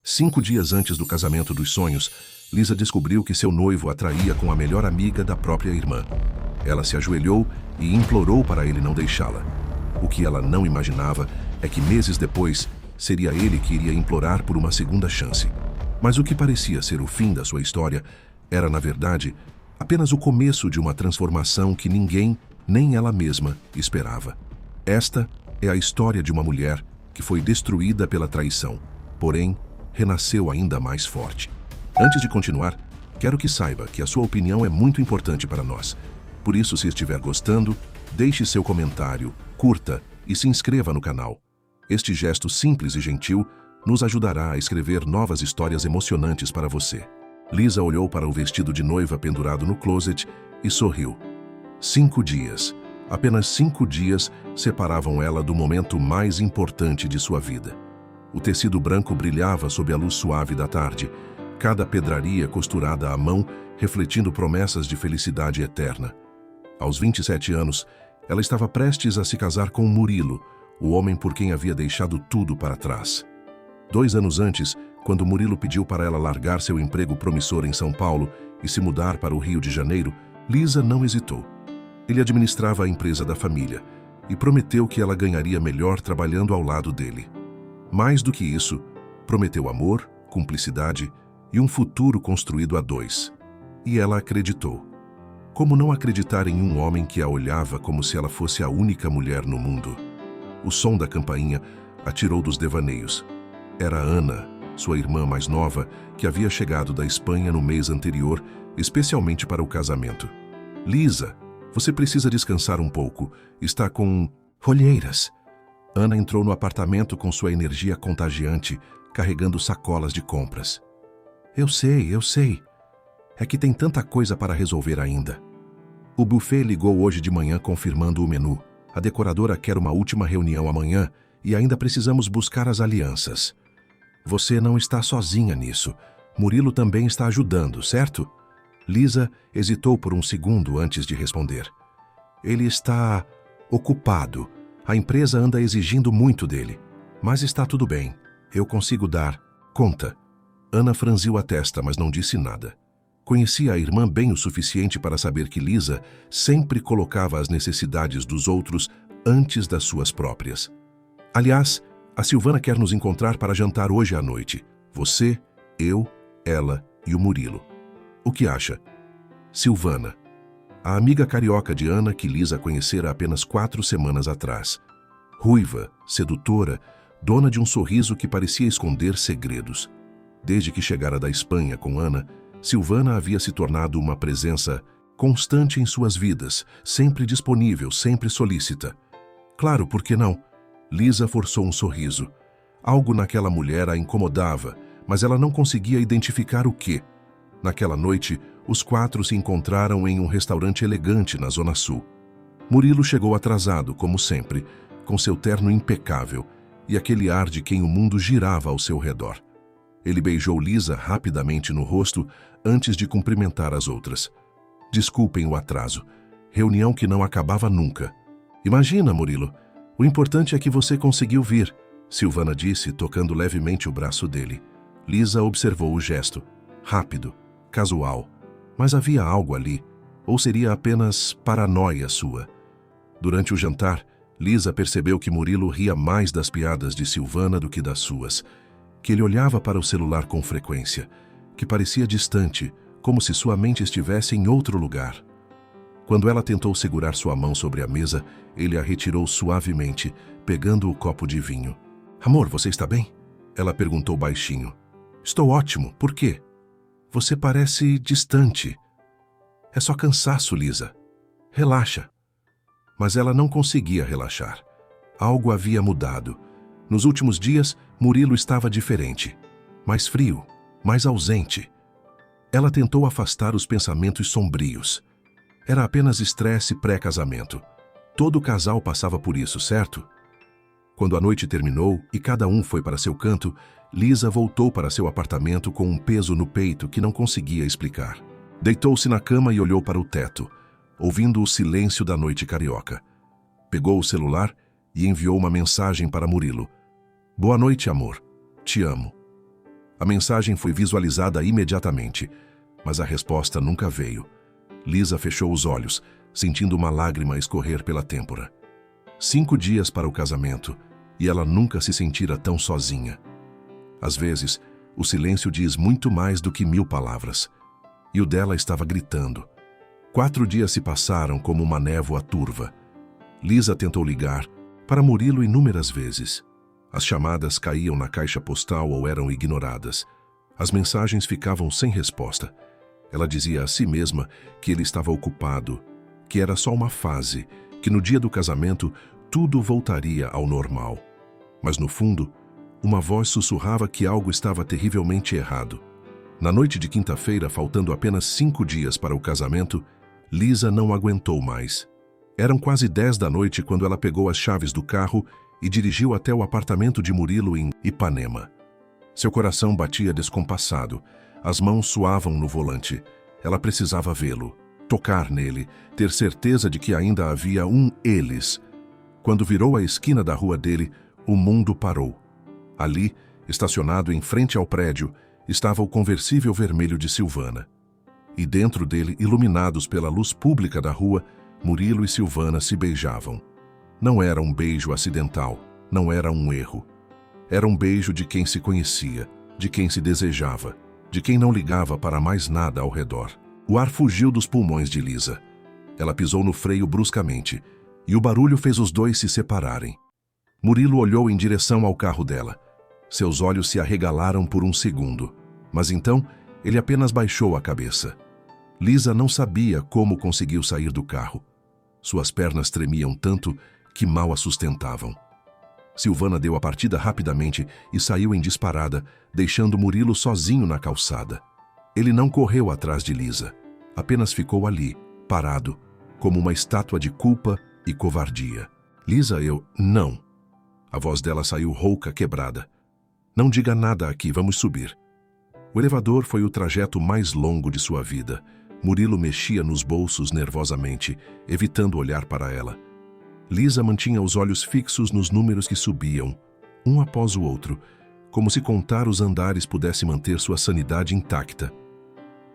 5 dias antes do casamento dos sonhos, Lisa descobriu que seu noivo a traía com a melhor amiga da própria irmã. Ela se ajoelhou e implorou para ele não deixá-la. O que ela não imaginava é que meses depois, seria ele que iria implorar por uma segunda chance. Mas o que parecia ser o fim da sua história era, na verdade, apenas o começo de uma transformação que ninguém, nem ela mesma, esperava. Esta é a história de uma mulher que foi destruída pela traição, porém, renasceu ainda mais forte. Antes de continuar, quero que saiba que a sua opinião é muito importante para nós. Por isso, se estiver gostando, deixe seu comentário, curta e se inscreva no canal. Este gesto simples e gentil nos ajudará a escrever novas histórias emocionantes para você. Lisa olhou para o vestido de noiva pendurado no closet e sorriu. 5 dias, apenas 5 dias, separavam ela do momento mais importante de sua vida. O tecido branco brilhava sob a luz suave da tarde, cada pedraria costurada à mão, refletindo promessas de felicidade eterna. Aos 27 anos, ela estava prestes a se casar com Murilo, o homem por quem havia deixado tudo para trás. 2 anos antes, quando Murilo pediu para ela largar seu emprego promissor em São Paulo e se mudar para o Rio de Janeiro, Lisa não hesitou. Ele administrava a empresa da família e prometeu que ela ganharia melhor trabalhando ao lado dele. Mais do que isso, prometeu amor, cumplicidade e um futuro construído a 2. E ela acreditou. Como não acreditar em um homem que a olhava como se ela fosse a única mulher no mundo? O som da campainha a tirou dos devaneios. Era Ana, sua irmã mais nova, que havia chegado da Espanha no mês anterior, especialmente para o casamento. Lisa, você precisa descansar um pouco. Está com olheiras. Ana entrou no apartamento com sua energia contagiante, carregando sacolas de compras. Eu sei. É que tem tanta coisa para resolver ainda. O buffet ligou hoje de manhã confirmando o menu. A decoradora quer uma última reunião amanhã e ainda precisamos buscar as alianças. Você não está sozinha nisso. Murilo também está ajudando, certo? Lisa hesitou por um segundo antes de responder. Ele está ocupado. A empresa anda exigindo muito dele. Mas está tudo bem. Eu consigo dar conta. Ana franziu a testa, mas não disse nada. Conhecia a irmã bem o suficiente para saber que Lisa sempre colocava as necessidades dos outros antes das suas próprias. Aliás, a Silvana quer nos encontrar para jantar hoje à noite. Você, eu, ela e o Murilo. O que acha? Silvana, a amiga carioca de Ana que Lisa conhecera apenas 4 semanas atrás. Ruiva, sedutora, dona de um sorriso que parecia esconder segredos. Desde que chegara da Espanha com Ana, Silvana havia se tornado uma presença constante em suas vidas, sempre disponível, sempre solícita. Claro, por que não? Lisa forçou um sorriso. Algo naquela mulher a incomodava, mas ela não conseguia identificar o quê. Naquela noite, os 4 se encontraram em um restaurante elegante na Zona Sul. Murilo chegou atrasado, como sempre, com seu terno impecável e aquele ar de quem o mundo girava ao seu redor. Ele beijou Lisa rapidamente no rosto antes de cumprimentar as outras. Desculpem o atraso. Reunião que não acabava nunca. Imagina, Murilo. O importante é que você conseguiu vir, Silvana disse, tocando levemente o braço dele. Lisa observou o gesto. Rápido, casual. Mas havia algo ali. Ou seria apenas paranoia sua? Durante o jantar, Lisa percebeu que Murilo ria mais das piadas de Silvana do que das suas. Que ele olhava para o celular com frequência, que parecia distante, como se sua mente estivesse em outro lugar. Quando ela tentou segurar sua mão sobre a mesa, ele a retirou suavemente, pegando o copo de vinho. Amor, você está bem? Ela perguntou baixinho. Estou ótimo, por quê? Você parece distante. É só cansaço, Lisa. Relaxa. Mas ela não conseguia relaxar. Algo havia mudado. Nos últimos dias, Murilo estava diferente. Mais frio, mais ausente. Ela tentou afastar os pensamentos sombrios. Era apenas estresse pré-casamento. Todo casal passava por isso, certo? Quando a noite terminou e cada um foi para seu canto, Lisa voltou para seu apartamento com um peso no peito que não conseguia explicar. Deitou-se na cama e olhou para o teto, ouvindo o silêncio da noite carioca. Pegou o celular e enviou uma mensagem para Murilo. Boa noite, amor. Te amo. A mensagem foi visualizada imediatamente, mas a resposta nunca veio. Lisa fechou os olhos, sentindo uma lágrima escorrer pela têmpora. 5 dias para o casamento, e ela nunca se sentira tão sozinha. Às vezes, o silêncio diz muito mais do que 1000 palavras. E o dela estava gritando. 4 dias se passaram como uma névoa turva. Lisa tentou ligar para Murilo inúmeras vezes. As chamadas caíam na caixa postal ou eram ignoradas. As mensagens ficavam sem resposta. Ela dizia a si mesma que ele estava ocupado, que era só uma fase, que no dia do casamento tudo voltaria ao normal. Mas no fundo, uma voz sussurrava que algo estava terrivelmente errado. Na noite de quinta-feira, faltando apenas 5 dias para o casamento, Lisa não aguentou mais. Eram quase 10 da noite quando ela pegou as chaves do carro e dirigiu até o apartamento de Murilo em Ipanema. Seu coração batia descompassado, as mãos suavam no volante. Ela precisava vê-lo, tocar nele, ter certeza de que ainda havia um eles. Quando virou a esquina da rua dele, o mundo parou. Ali, estacionado em frente ao prédio, estava o conversível vermelho de Silvana. E dentro dele, iluminados pela luz pública da rua, Murilo e Silvana se beijavam. Não era um beijo acidental, não era um erro. Era um beijo de quem se conhecia, de quem se desejava, de quem não ligava para mais nada ao redor. O ar fugiu dos pulmões de Lisa. Ela pisou no freio bruscamente, e o barulho fez os dois se separarem. Murilo olhou em direção ao carro dela. Seus olhos se arregalaram por um segundo, mas então ele apenas baixou a cabeça. Lisa não sabia como conseguiu sair do carro. Suas pernas tremiam tanto que mal a sustentavam. Silvana deu a partida rapidamente e saiu em disparada, deixando Murilo sozinho na calçada. Ele não correu atrás de Lisa, apenas ficou ali, parado, como uma estátua de culpa e covardia. Lisa, não. A voz dela saiu rouca, quebrada. Não diga nada aqui, vamos subir. O elevador foi o trajeto mais longo de sua vida. Murilo mexia nos bolsos nervosamente, evitando olhar para ela. Lisa mantinha os olhos fixos nos números que subiam, um após o outro, como se contar os andares pudesse manter sua sanidade intacta.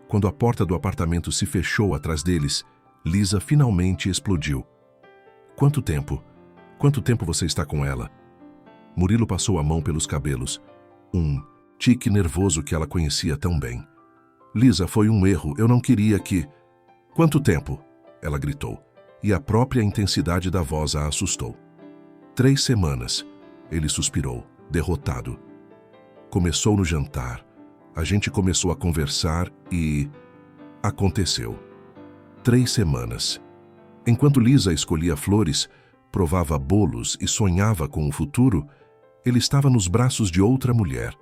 Quando a porta do apartamento se fechou atrás deles, Lisa finalmente explodiu. Quanto tempo? Quanto tempo você está com ela? Murilo passou a mão pelos cabelos. Um tique nervoso que ela conhecia tão bem. Lisa, foi um erro, eu não queria que... Quanto tempo? Ela gritou, e a própria intensidade da voz a assustou. 3 semanas. Ele suspirou, derrotado. Começou no jantar. A gente começou a conversar e... aconteceu. 3 semanas. Enquanto Lisa escolhia flores, provava bolos e sonhava com o futuro, ele estava nos braços de outra mulher,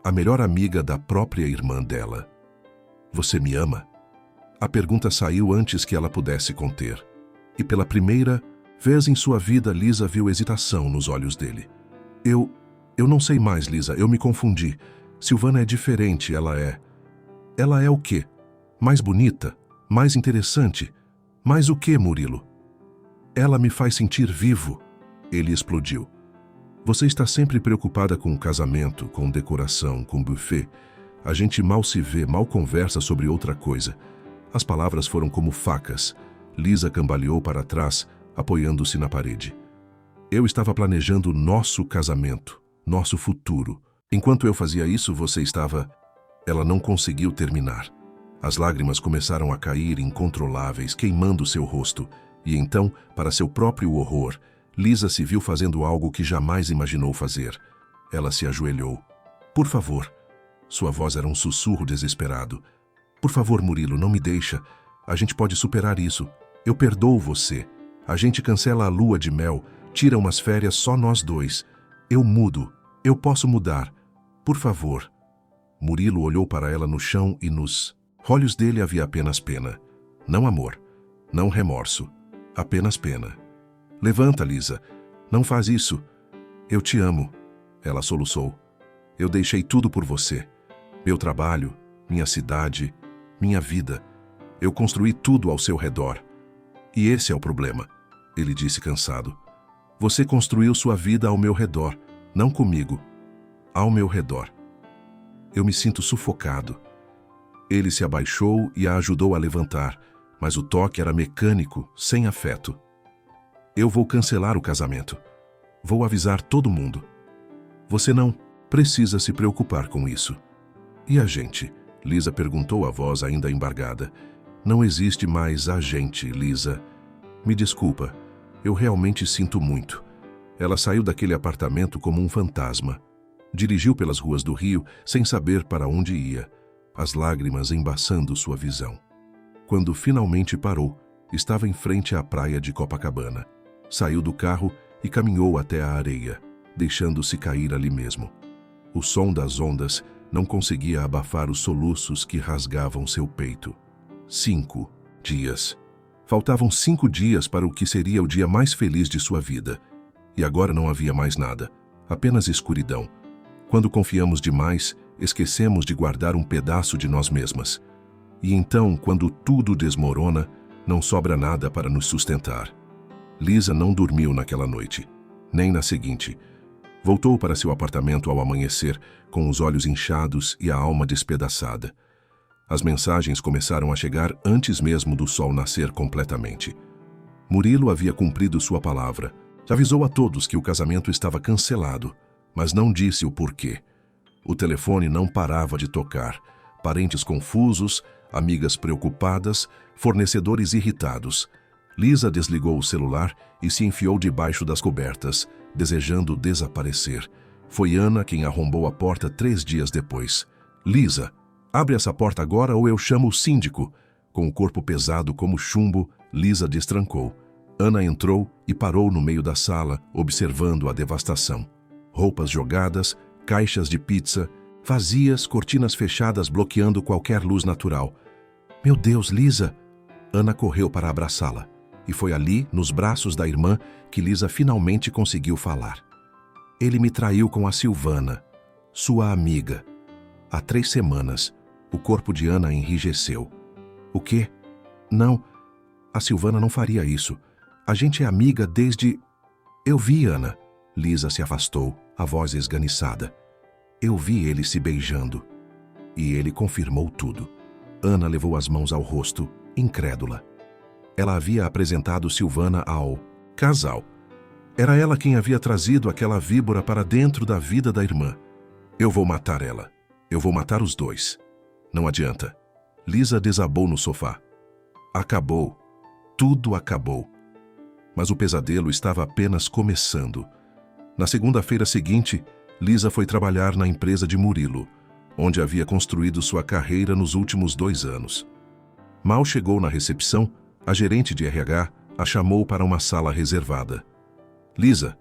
a melhor amiga da própria irmã dela. Você me ama? A pergunta saiu antes que ela pudesse conter. E pela primeira vez em sua vida, Lisa viu hesitação nos olhos dele. Eu não sei mais, Lisa, eu me confundi. Silvana é diferente, ela é... Ela é o quê? Mais bonita? Mais interessante? Mais o quê, Murilo? Ela me faz sentir vivo. Ele explodiu. Você está sempre preocupada com o casamento, com decoração, com buffet. A gente mal se vê, mal conversa sobre outra coisa. As palavras foram como facas. Lisa cambaleou para trás, apoiando-se na parede. Eu estava planejando nosso casamento, nosso futuro. Enquanto eu fazia isso, você estava... Ela não conseguiu terminar. As lágrimas começaram a cair incontroláveis, queimando seu rosto. E então, para seu próprio horror, Lisa se viu fazendo algo que jamais imaginou fazer. Ela se ajoelhou. Por favor. Sua voz era um sussurro desesperado. Por favor, Murilo, não me deixa. A gente pode superar isso. Eu perdoo você. A gente cancela a lua de mel, tira umas férias só nós dois. Eu mudo. Eu posso mudar. Por favor. Murilo olhou para ela no chão e nos olhos dele havia apenas pena. Não amor. Não remorso. Apenas pena. Levanta, Lisa. Não faz isso. Eu te amo. Ela soluçou. Eu deixei tudo por você. Meu trabalho, minha cidade, minha vida. Eu construí tudo ao seu redor. E esse é o problema, ele disse cansado. Você construiu sua vida ao meu redor, não comigo. Ao meu redor. Eu me sinto sufocado. Ele se abaixou e a ajudou a levantar, mas o toque era mecânico, sem afeto. Eu vou cancelar o casamento. Vou avisar todo mundo. Você não precisa se preocupar com isso. E a gente? Lisa perguntou, a voz ainda embargada. Não existe mais a gente, Lisa. Me desculpa, eu realmente sinto muito. Ela saiu daquele apartamento como um fantasma. Dirigiu pelas ruas do Rio sem saber para onde ia, as lágrimas embaçando sua visão. Quando finalmente parou, estava em frente à praia de Copacabana. Saiu do carro e caminhou até a areia, deixando-se cair ali mesmo. O som das ondas não conseguia abafar os soluços que rasgavam seu peito. 5 dias. Faltavam 5 dias para o que seria o dia mais feliz de sua vida. E agora não havia mais nada, apenas escuridão. Quando confiamos demais, esquecemos de guardar um pedaço de nós mesmas. E então, quando tudo desmorona, não sobra nada para nos sustentar. Lisa não dormiu naquela noite, nem na seguinte. Voltou para seu apartamento ao amanhecer, com os olhos inchados e a alma despedaçada. As mensagens começaram a chegar antes mesmo do sol nascer completamente. Murilo havia cumprido sua palavra. Avisou a todos que o casamento estava cancelado, mas não disse o porquê. O telefone não parava de tocar. Parentes confusos, amigas preocupadas, fornecedores irritados. Lisa desligou o celular e se enfiou debaixo das cobertas, desejando desaparecer. Foi Ana quem arrombou a porta 3 dias depois. Lisa, abre essa porta agora ou eu chamo o síndico. Com o corpo pesado como chumbo, Lisa destrancou. Ana entrou e parou no meio da sala, observando a devastação. Roupas jogadas, caixas de pizza, vazias, cortinas fechadas bloqueando qualquer luz natural. Meu Deus, Lisa! Ana correu para abraçá-la. E foi ali, nos braços da irmã, que Lisa finalmente conseguiu falar. Ele me traiu com a Silvana, sua amiga. Há 3 semanas, o corpo de Ana enrijeceu. O quê? Não, a Silvana não faria isso. A gente é amiga desde... Eu vi, Ana. Lisa se afastou, a voz esganiçada. Eu vi eles se beijando. E ele confirmou tudo. Ana levou as mãos ao rosto, incrédula. Ela havia apresentado Silvana ao casal. Era ela quem havia trazido aquela víbora para dentro da vida da irmã. Eu vou matar ela. Eu vou matar os dois. Não adianta. Lisa desabou no sofá. Acabou. Tudo acabou. Mas o pesadelo estava apenas começando. Na segunda-feira seguinte, Lisa foi trabalhar na empresa de Murilo, onde havia construído sua carreira nos últimos 2 anos. Mal chegou na recepção, a gerente de RH a chamou para uma sala reservada. Lisa,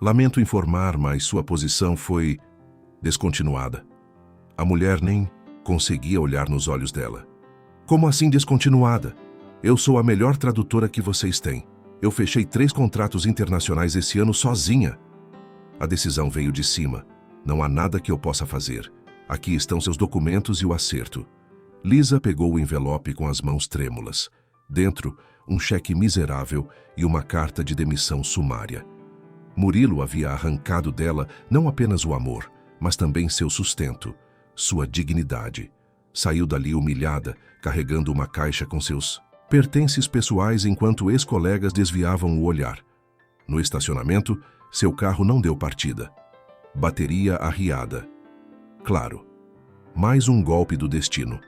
lamento informar, mas sua posição foi descontinuada. A mulher nem conseguia olhar nos olhos dela. Como assim descontinuada? Eu sou a melhor tradutora que vocês têm. Eu fechei 3 contratos internacionais esse ano sozinha. A decisão veio de cima. Não há nada que eu possa fazer. Aqui estão seus documentos e o acerto. Lisa pegou o envelope com as mãos trêmulas. Dentro, um cheque miserável e uma carta de demissão sumária. Murilo havia arrancado dela não apenas o amor, mas também seu sustento, sua dignidade. Saiu dali humilhada, carregando uma caixa com seus pertences pessoais enquanto ex-colegas desviavam o olhar. No estacionamento, seu carro não deu partida. Bateria arriada. Claro, mais um golpe do destino.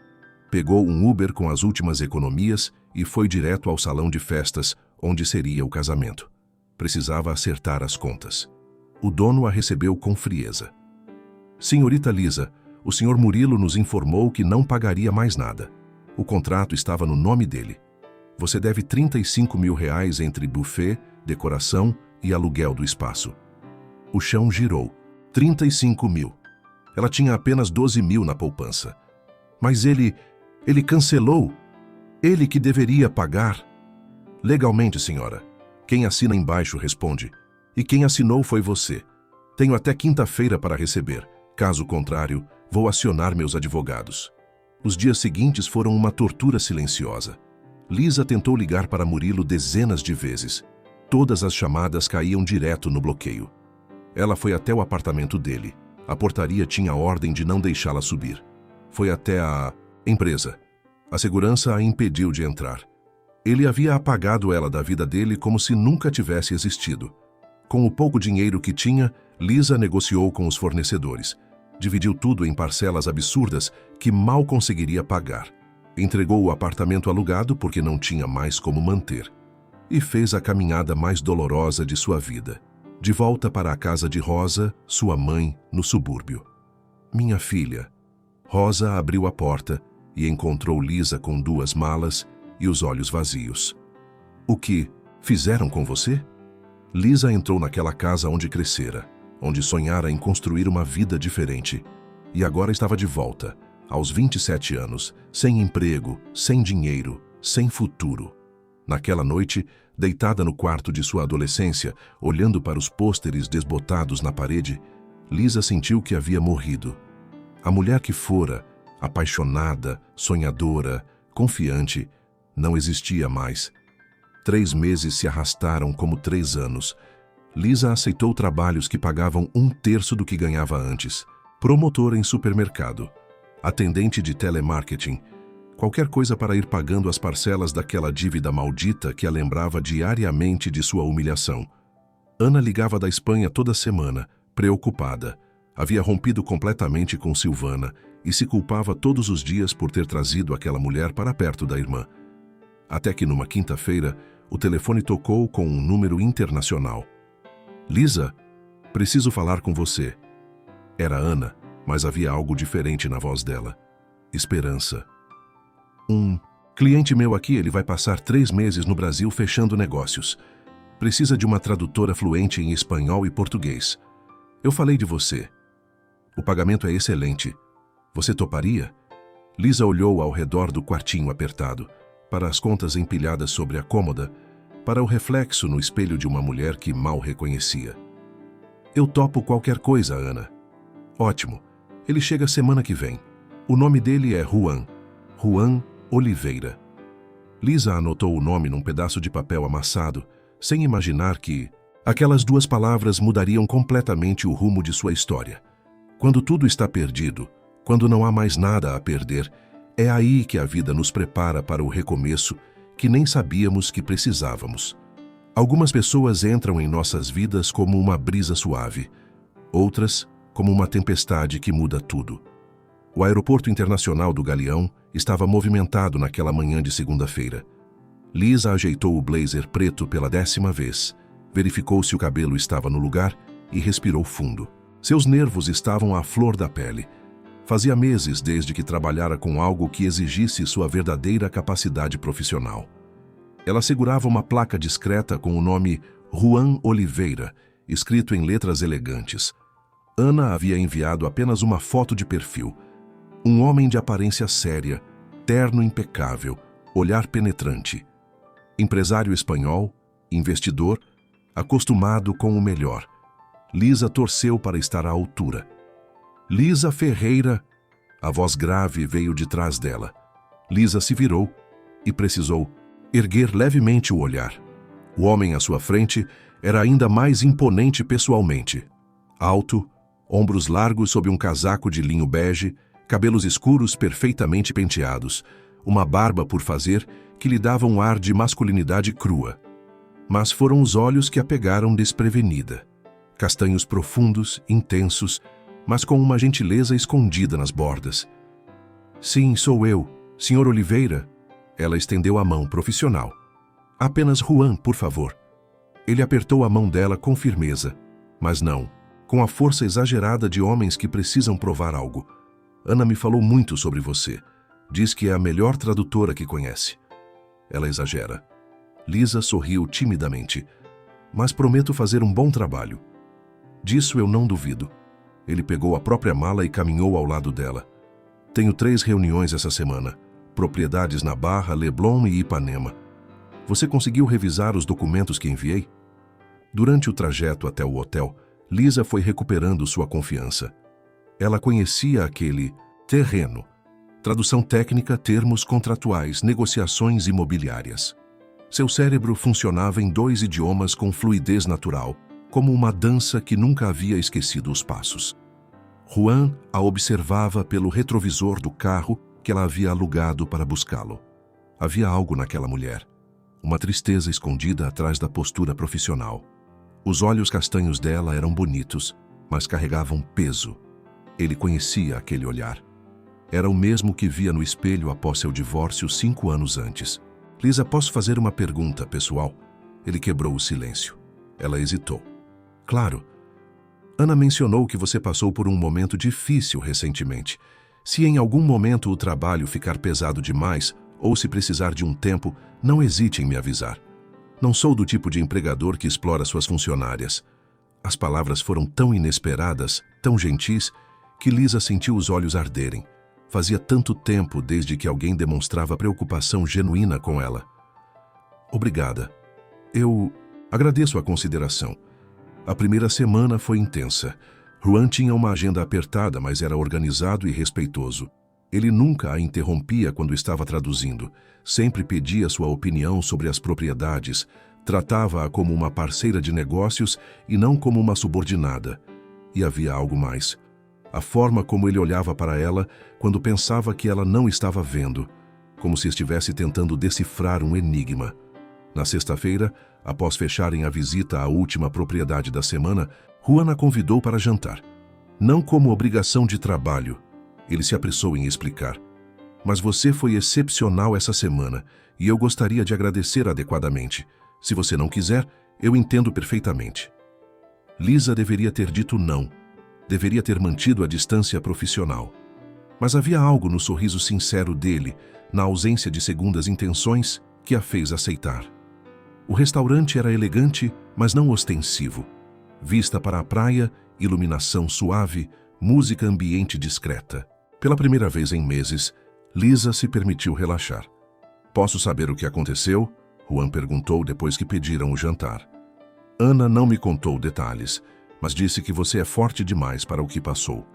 Pegou um Uber com as últimas economias e foi direto ao salão de festas, onde seria o casamento. Precisava acertar as contas. O dono a recebeu com frieza. Senhorita Lisa, o senhor Murilo nos informou que não pagaria mais nada. O contrato estava no nome dele. Você deve R$35 mil entre buffet, decoração e aluguel do espaço. O chão girou. 35 mil. Ela tinha apenas 12 mil na poupança. Mas ele cancelou. Ele que deveria pagar. Legalmente, senhora. Quem assina embaixo responde. E quem assinou foi você. Tenho até quinta-feira para receber. Caso contrário, vou acionar meus advogados. Os dias seguintes foram uma tortura silenciosa. Lisa tentou ligar para Murilo dezenas de vezes. Todas as chamadas caíam direto no bloqueio. Ela foi até o apartamento dele. A portaria tinha ordem de não deixá-la subir. Foi até a empresa. A segurança a impediu de entrar. Ele havia apagado ela da vida dele como se nunca tivesse existido. Com o pouco dinheiro que tinha, Lisa negociou com os fornecedores. Dividiu tudo em parcelas absurdas que mal conseguiria pagar. Entregou o apartamento alugado porque não tinha mais como manter. E fez a caminhada mais dolorosa de sua vida. De volta para a casa de Rosa, sua mãe, no subúrbio. Minha filha. Rosa abriu a porta e encontrou Lisa com 2 malas e os olhos vazios. O que fizeram com você? Lisa entrou naquela casa onde crescera, onde sonhara em construir uma vida diferente. E agora estava de volta, aos 27 anos, sem emprego, sem dinheiro, sem futuro. Naquela noite, deitada no quarto de sua adolescência, olhando para os pôsteres desbotados na parede, Lisa sentiu que havia morrido. A mulher que fora, apaixonada, sonhadora, confiante, não existia mais. 3 meses se arrastaram como 3 anos. Lisa aceitou trabalhos que pagavam 1/3 do que ganhava antes. Promotora em supermercado, atendente de telemarketing, qualquer coisa para ir pagando as parcelas daquela dívida maldita que a lembrava diariamente de sua humilhação. Ana ligava da Espanha toda semana, preocupada. Havia rompido completamente com Silvana e se culpava todos os dias por ter trazido aquela mulher para perto da irmã. Até que numa quinta-feira, o telefone tocou com um número internacional. Lisa, preciso falar com você. Era Ana, mas havia algo diferente na voz dela. Esperança. Um cliente meu aqui, ele vai passar 3 meses no Brasil fechando negócios. Precisa de uma tradutora fluente em espanhol e português. Eu falei de você. O pagamento é excelente. Você toparia? Lisa olhou ao redor do quartinho apertado, para as contas empilhadas sobre a cômoda, para o reflexo no espelho de uma mulher que mal reconhecia. Eu topo qualquer coisa, Ana. Ótimo. Ele chega semana que vem. O nome dele é Juan. Juan Oliveira. Lisa anotou o nome num pedaço de papel amassado, sem imaginar que aquelas 2 palavras mudariam completamente o rumo de sua história. Quando tudo está perdido, quando não há mais nada a perder, é aí que a vida nos prepara para o recomeço que nem sabíamos que precisávamos. Algumas pessoas entram em nossas vidas como uma brisa suave, outras como uma tempestade que muda tudo. O aeroporto internacional do Galeão estava movimentado naquela manhã de segunda-feira. Lisa ajeitou o blazer preto pela 10ª vez, verificou se o cabelo estava no lugar e respirou fundo. Seus nervos estavam à flor da pele. Fazia meses desde que trabalhara com algo que exigisse sua verdadeira capacidade profissional. Ela segurava uma placa discreta com o nome Juan Oliveira, escrito em letras elegantes. Ana havia enviado apenas uma foto de perfil. Um homem de aparência séria, terno impecável, olhar penetrante. Empresário espanhol, investidor, acostumado com o melhor. Lisa torceu para estar à altura. Lisa Ferreira. A voz grave veio de trás dela. Lisa se virou e precisou erguer levemente o olhar. O homem à sua frente era ainda mais imponente pessoalmente. Alto, ombros largos sob um casaco de linho bege, cabelos escuros perfeitamente penteados, uma barba por fazer que lhe dava um ar de masculinidade crua. Mas foram os olhos que a pegaram desprevenida. Castanhos profundos, intensos, mas com uma gentileza escondida nas bordas. Sim, sou eu, Sr. Oliveira. Ela estendeu a mão profissional. Apenas Juan, por favor. Ele apertou a mão dela com firmeza, mas não, com a força exagerada de homens que precisam provar algo. Ana me falou muito sobre você. Diz que é a melhor tradutora que conhece. Ela exagera. Lisa sorriu timidamente. Mas prometo fazer um bom trabalho. Disso eu não duvido. Ele pegou a própria mala e caminhou ao lado dela. Tenho 3 reuniões essa semana. Propriedades na Barra, Leblon e Ipanema. Você conseguiu revisar os documentos que enviei? Durante o trajeto até o hotel, Lisa foi recuperando sua confiança. Ela conhecia aquele terreno. Tradução técnica, termos contratuais, negociações imobiliárias. Seu cérebro funcionava em 2 idiomas com fluidez natural, como uma dança que nunca havia esquecido os passos. Juan a observava pelo retrovisor do carro que ela havia alugado para buscá-lo. Havia algo naquela mulher, uma tristeza escondida atrás da postura profissional. Os olhos castanhos dela eram bonitos, mas carregavam peso. Ele conhecia aquele olhar. Era o mesmo que via no espelho após seu divórcio 5 anos antes. Lisa, posso fazer uma pergunta, pessoal? Ele quebrou o silêncio. Ela hesitou. Claro. Ana mencionou que você passou por um momento difícil recentemente. Se em algum momento o trabalho ficar pesado demais, ou se precisar de um tempo, não hesite em me avisar. Não sou do tipo de empregador que explora suas funcionárias. As palavras foram tão inesperadas, tão gentis, que Lisa sentiu os olhos arderem. Fazia tanto tempo desde que alguém demonstrava preocupação genuína com ela. Obrigada. Eu agradeço a consideração. A primeira semana foi intensa. Juan tinha uma agenda apertada, mas era organizado e respeitoso. Ele nunca a interrompia quando estava traduzindo. Sempre pedia sua opinião sobre as propriedades. Tratava-a como uma parceira de negócios e não como uma subordinada. E havia algo mais. A forma como ele olhava para ela quando pensava que ela não estava vendo, como se estivesse tentando decifrar um enigma. Na sexta-feira, após fecharem a visita à última propriedade da semana, Juan a convidou para jantar. Não como obrigação de trabalho. Ele se apressou em explicar. Mas você foi excepcional essa semana e eu gostaria de agradecer adequadamente. Se você não quiser, eu entendo perfeitamente. Lisa deveria ter dito não. Deveria ter mantido a distância profissional. Mas havia algo no sorriso sincero dele, na ausência de segundas intenções, que a fez aceitar. O restaurante era elegante, mas não ostensivo. Vista para a praia, iluminação suave, música ambiente discreta. Pela primeira vez em meses, Lisa se permitiu relaxar. Posso saber o que aconteceu? Juan perguntou depois que pediram o jantar. Ana não me contou detalhes, mas disse que você é forte demais para o que passou.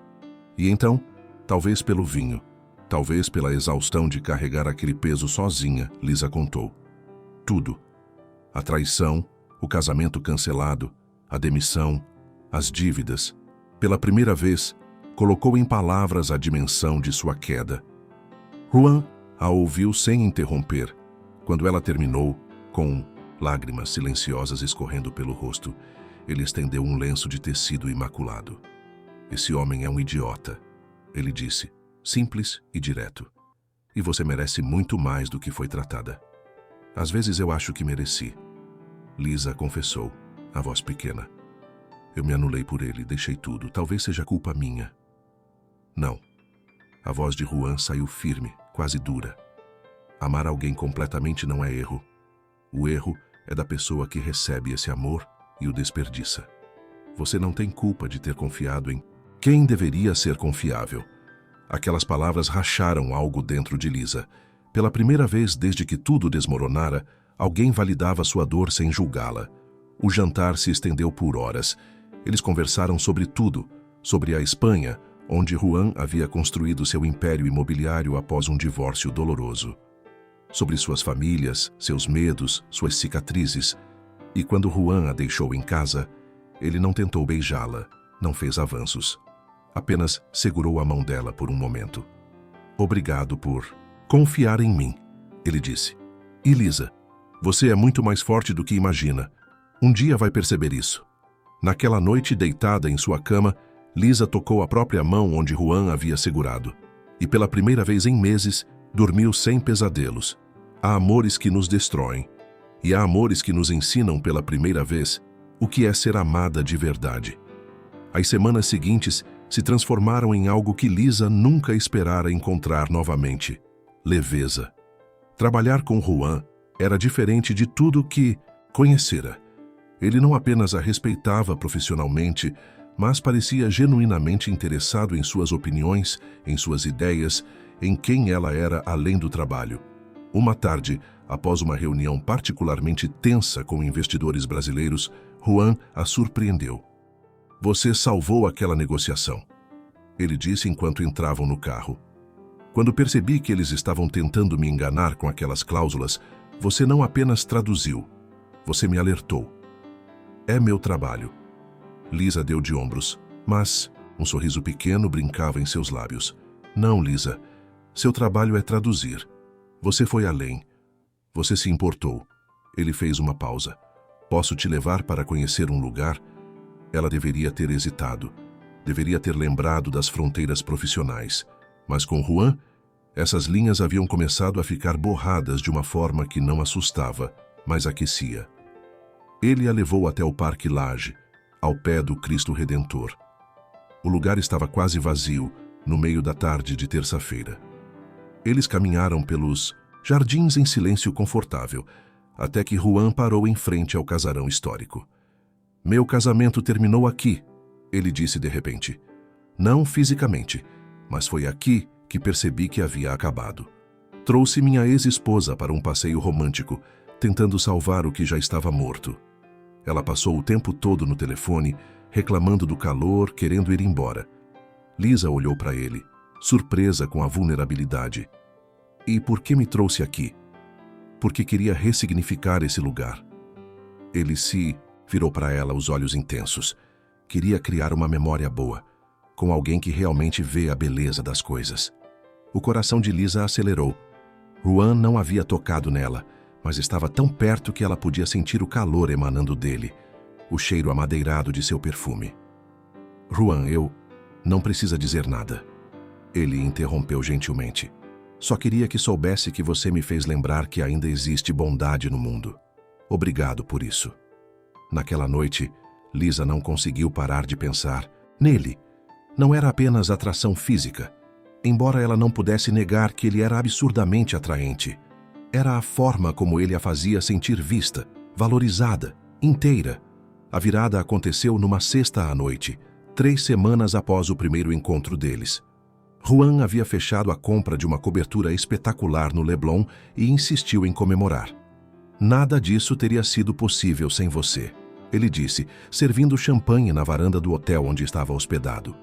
E então, talvez pelo vinho, talvez pela exaustão de carregar aquele peso sozinha, Lisa contou. Tudo. A traição, o casamento cancelado, a demissão, as dívidas. Pela primeira vez, colocou em palavras a dimensão de sua queda. Juan a ouviu sem interromper. Quando ela terminou, com lágrimas silenciosas escorrendo pelo rosto, ele estendeu um lenço de tecido imaculado. Esse homem é um idiota, ele disse, simples e direto. E você merece muito mais do que foi tratada. Às vezes eu acho que mereci. Lisa confessou, a voz pequena. Eu me anulei por ele, deixei tudo. Talvez seja culpa minha. Não. A voz de Juan saiu firme, quase dura. Amar alguém completamente não é erro. O erro é da pessoa que recebe esse amor e o desperdiça. Você não tem culpa de ter confiado em quem deveria ser confiável. Aquelas palavras racharam algo dentro de Lisa. Pela primeira vez desde que tudo desmoronara, alguém validava sua dor sem julgá-la. O jantar se estendeu por horas. Eles conversaram sobre tudo, sobre a Espanha, onde Juan havia construído seu império imobiliário após um divórcio doloroso. Sobre suas famílias, seus medos, suas cicatrizes. E quando Juan a deixou em casa, ele não tentou beijá-la, não fez avanços. Apenas segurou a mão dela por um momento. Obrigado por confiar em mim, ele disse. E Lisa, você é muito mais forte do que imagina. Um dia vai perceber isso. Naquela noite, deitada em sua cama, Lisa tocou a própria mão onde Juan havia segurado. E pela primeira vez em meses, dormiu sem pesadelos. Há amores que nos destroem. E há amores que nos ensinam pela primeira vez o que é ser amada de verdade. As semanas seguintes se transformaram em algo que Lisa nunca esperara encontrar novamente: leveza. Trabalhar com Juan era diferente de tudo que conhecera. Ele não apenas a respeitava profissionalmente, mas parecia genuinamente interessado em suas opiniões, em suas ideias, em quem ela era além do trabalho. Uma tarde, após uma reunião particularmente tensa com investidores brasileiros, Juan a surpreendeu. Você salvou aquela negociação, ele disse enquanto entravam no carro. Quando percebi que eles estavam tentando me enganar com aquelas cláusulas, você não apenas traduziu, você me alertou. É meu trabalho. Lisa deu de ombros. Mas Um sorriso pequeno brincava em seus lábios. Não, Lisa. Seu trabalho é traduzir. Você foi além. Você se importou. Ele fez uma pausa. Posso te levar para conhecer um lugar? Ela deveria ter hesitado. Deveria ter lembrado das fronteiras profissionais. Mas com Juan, essas linhas haviam começado a ficar borradas de uma forma que não assustava, mas aquecia. Ele a levou até o Parque Lage, ao pé do Cristo Redentor. O lugar estava quase vazio, no meio da tarde de terça-feira. Eles caminharam pelos jardins em silêncio confortável, até que Juan parou em frente ao casarão histórico. Meu casamento terminou aqui, ele disse de repente. Não fisicamente, mas foi aqui que percebi que havia acabado. Trouxe minha ex-esposa para um passeio romântico, tentando salvar o que já estava morto. Ela passou o tempo todo no telefone, reclamando do calor, querendo ir embora. Lisa olhou para ele, surpresa com a vulnerabilidade. E por que me trouxe aqui? Porque queria ressignificar esse lugar. Ele se virou para ela, os olhos intensos. Queria criar uma memória boa, com alguém que realmente vê a beleza das coisas. O coração de Lisa acelerou. Juan não havia tocado nela, mas estava tão perto que ela podia sentir o calor emanando dele, o cheiro amadeirado de seu perfume. Juan, não precisa dizer nada. Ele interrompeu gentilmente. Só queria que soubesse que você me fez lembrar que ainda existe bondade no mundo. Obrigado por isso. Naquela noite, Lisa não conseguiu parar de pensar nele. Não era apenas atração física. Embora ela não pudesse negar que ele era absurdamente atraente. Era a forma como ele a fazia sentir vista, valorizada, inteira. A virada aconteceu numa sexta à noite, 3 semanas após o primeiro encontro deles. Juan havia fechado a compra de uma cobertura espetacular no Leblon e insistiu em comemorar. Nada disso teria sido possível sem você, ele disse, servindo champanhe na varanda do hotel onde estava hospedado.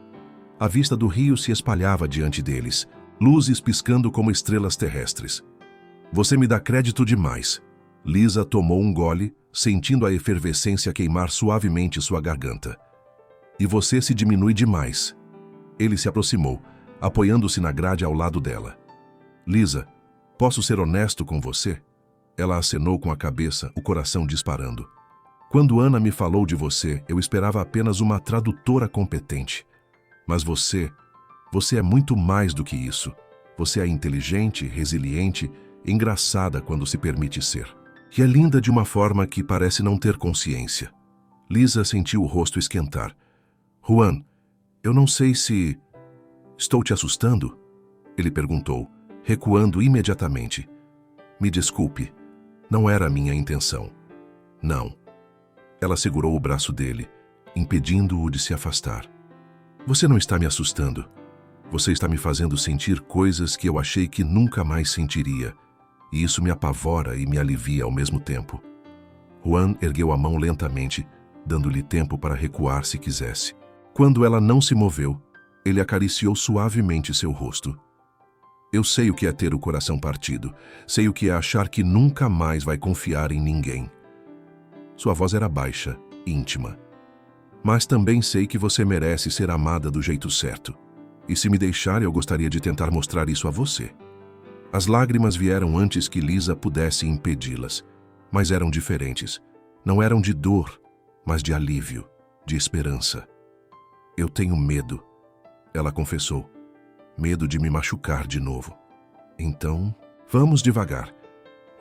A vista do rio se espalhava diante deles, luzes piscando como estrelas terrestres. Você me dá crédito demais. Lisa tomou um gole, sentindo a efervescência queimar suavemente sua garganta. E você se diminui demais. Ele se aproximou, apoiando-se na grade ao lado dela. Lisa, posso ser honesto com você? Ela acenou com a cabeça, o coração disparando. Quando Ana me falou de você, eu esperava apenas uma tradutora competente. Mas você é muito mais do que isso. Você é inteligente, resiliente, engraçada quando se permite ser. E é linda de uma forma que parece não ter consciência. Lisa sentiu o rosto esquentar. Juan, eu não sei se... Estou te assustando? Ele perguntou, recuando imediatamente. Me desculpe, não era a minha intenção. Não. Ela segurou o braço dele, impedindo-o de se afastar. Você não está me assustando. Você está me fazendo sentir coisas que eu achei que nunca mais sentiria. E isso me apavora e me alivia ao mesmo tempo. Juan ergueu a mão lentamente, dando-lhe tempo para recuar se quisesse. Quando ela não se moveu, ele acariciou suavemente seu rosto. Eu sei o que é ter o coração partido. Sei o que é achar que nunca mais vai confiar em ninguém. Sua voz era baixa, íntima. Mas também sei que você merece ser amada do jeito certo. E se me deixar, eu gostaria de tentar mostrar isso a você. As lágrimas vieram antes que Lisa pudesse impedi-las. Mas eram diferentes. Não eram de dor, mas de alívio, de esperança. Eu tenho medo, ela confessou. Medo de me machucar de novo. Então, vamos devagar.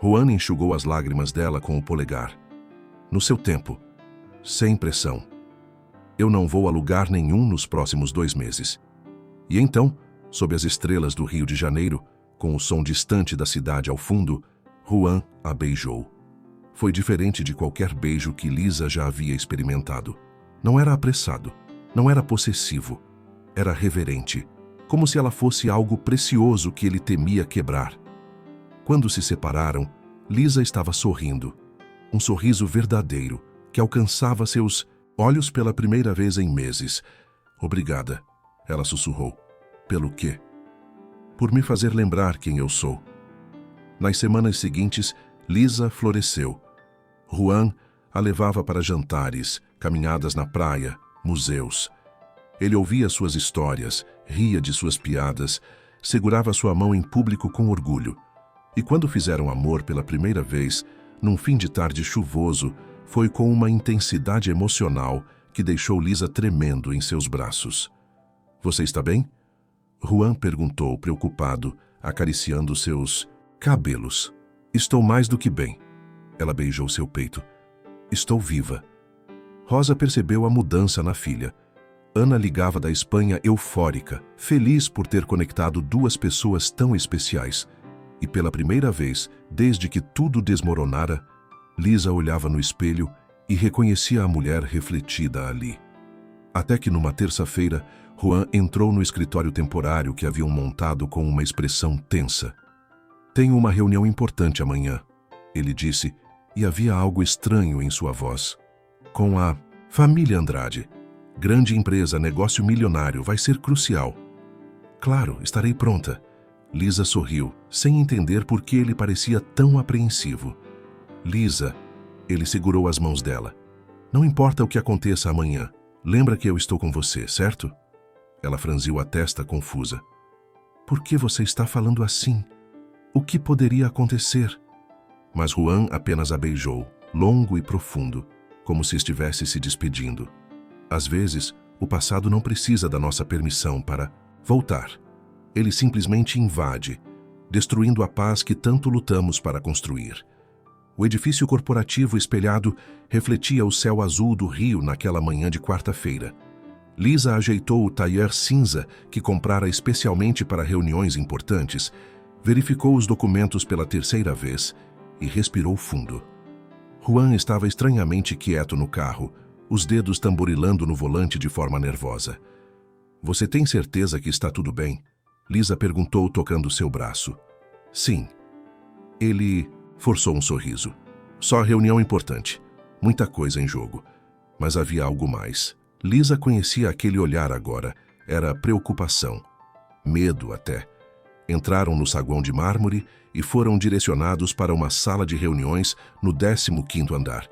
Juan enxugou as lágrimas dela com o polegar. No seu tempo, sem pressão. Eu não vou a lugar nenhum nos próximos 2 meses. E então, sob as estrelas do Rio de Janeiro, com o som distante da cidade ao fundo, Juan a beijou. Foi diferente de qualquer beijo que Lisa já havia experimentado. Não era apressado, não era possessivo, era reverente, como se ela fosse algo precioso que ele temia quebrar. Quando se separaram, Lisa estava sorrindo, um sorriso verdadeiro que alcançava seus olhos pela primeira vez em meses. Obrigada, ela sussurrou. Pelo quê? Por me fazer lembrar quem eu sou. Nas semanas seguintes, Lisa floresceu. Juan a levava para jantares, caminhadas na praia, museus. Ele ouvia suas histórias, ria de suas piadas, segurava sua mão em público com orgulho. E quando fizeram amor pela primeira vez, num fim de tarde chuvoso, foi com uma intensidade emocional que deixou Lisa tremendo em seus braços. Você está bem? Juan perguntou, preocupado, acariciando seus cabelos. Estou mais do que bem. Ela beijou seu peito. Estou viva. Rosa percebeu a mudança na filha. Ana ligava da Espanha eufórica, feliz por ter conectado duas pessoas tão especiais. E pela primeira vez, desde que tudo desmoronara, Lisa olhava no espelho e reconhecia a mulher refletida ali. Até que numa terça-feira, Juan entrou no escritório temporário que haviam montado com uma expressão tensa. Tenho uma reunião importante amanhã, ele disse, e havia algo estranho em sua voz. Com a família Andrade. Grande empresa, negócio milionário, vai ser crucial. Claro, estarei pronta. Lisa sorriu, sem entender por que ele parecia tão apreensivo. Lisa, ele segurou as mãos dela. Não importa o que aconteça amanhã, lembra que eu estou com você, certo? Ela franziu a testa confusa. Por que você está falando assim? O que poderia acontecer? Mas Juan apenas a beijou, longo e profundo, como se estivesse se despedindo. Às vezes, o passado não precisa da nossa permissão para voltar. Ele simplesmente invade, destruindo a paz que tanto lutamos para construir. O edifício corporativo espelhado refletia o céu azul do rio naquela manhã de quarta-feira. Lisa ajeitou o tailleur cinza que comprara especialmente para reuniões importantes, verificou os documentos pela terceira vez e respirou fundo. Juan estava estranhamente quieto no carro, os dedos tamborilando no volante de forma nervosa. Você tem certeza que está tudo bem? Lisa perguntou, tocando seu braço. Sim. Ele forçou um sorriso. Só reunião importante. Muita coisa em jogo. Mas havia algo mais. Lisa conhecia aquele olhar agora. Era preocupação. Medo até. Entraram no saguão de mármore e foram direcionados para uma sala de reuniões no 15º andar.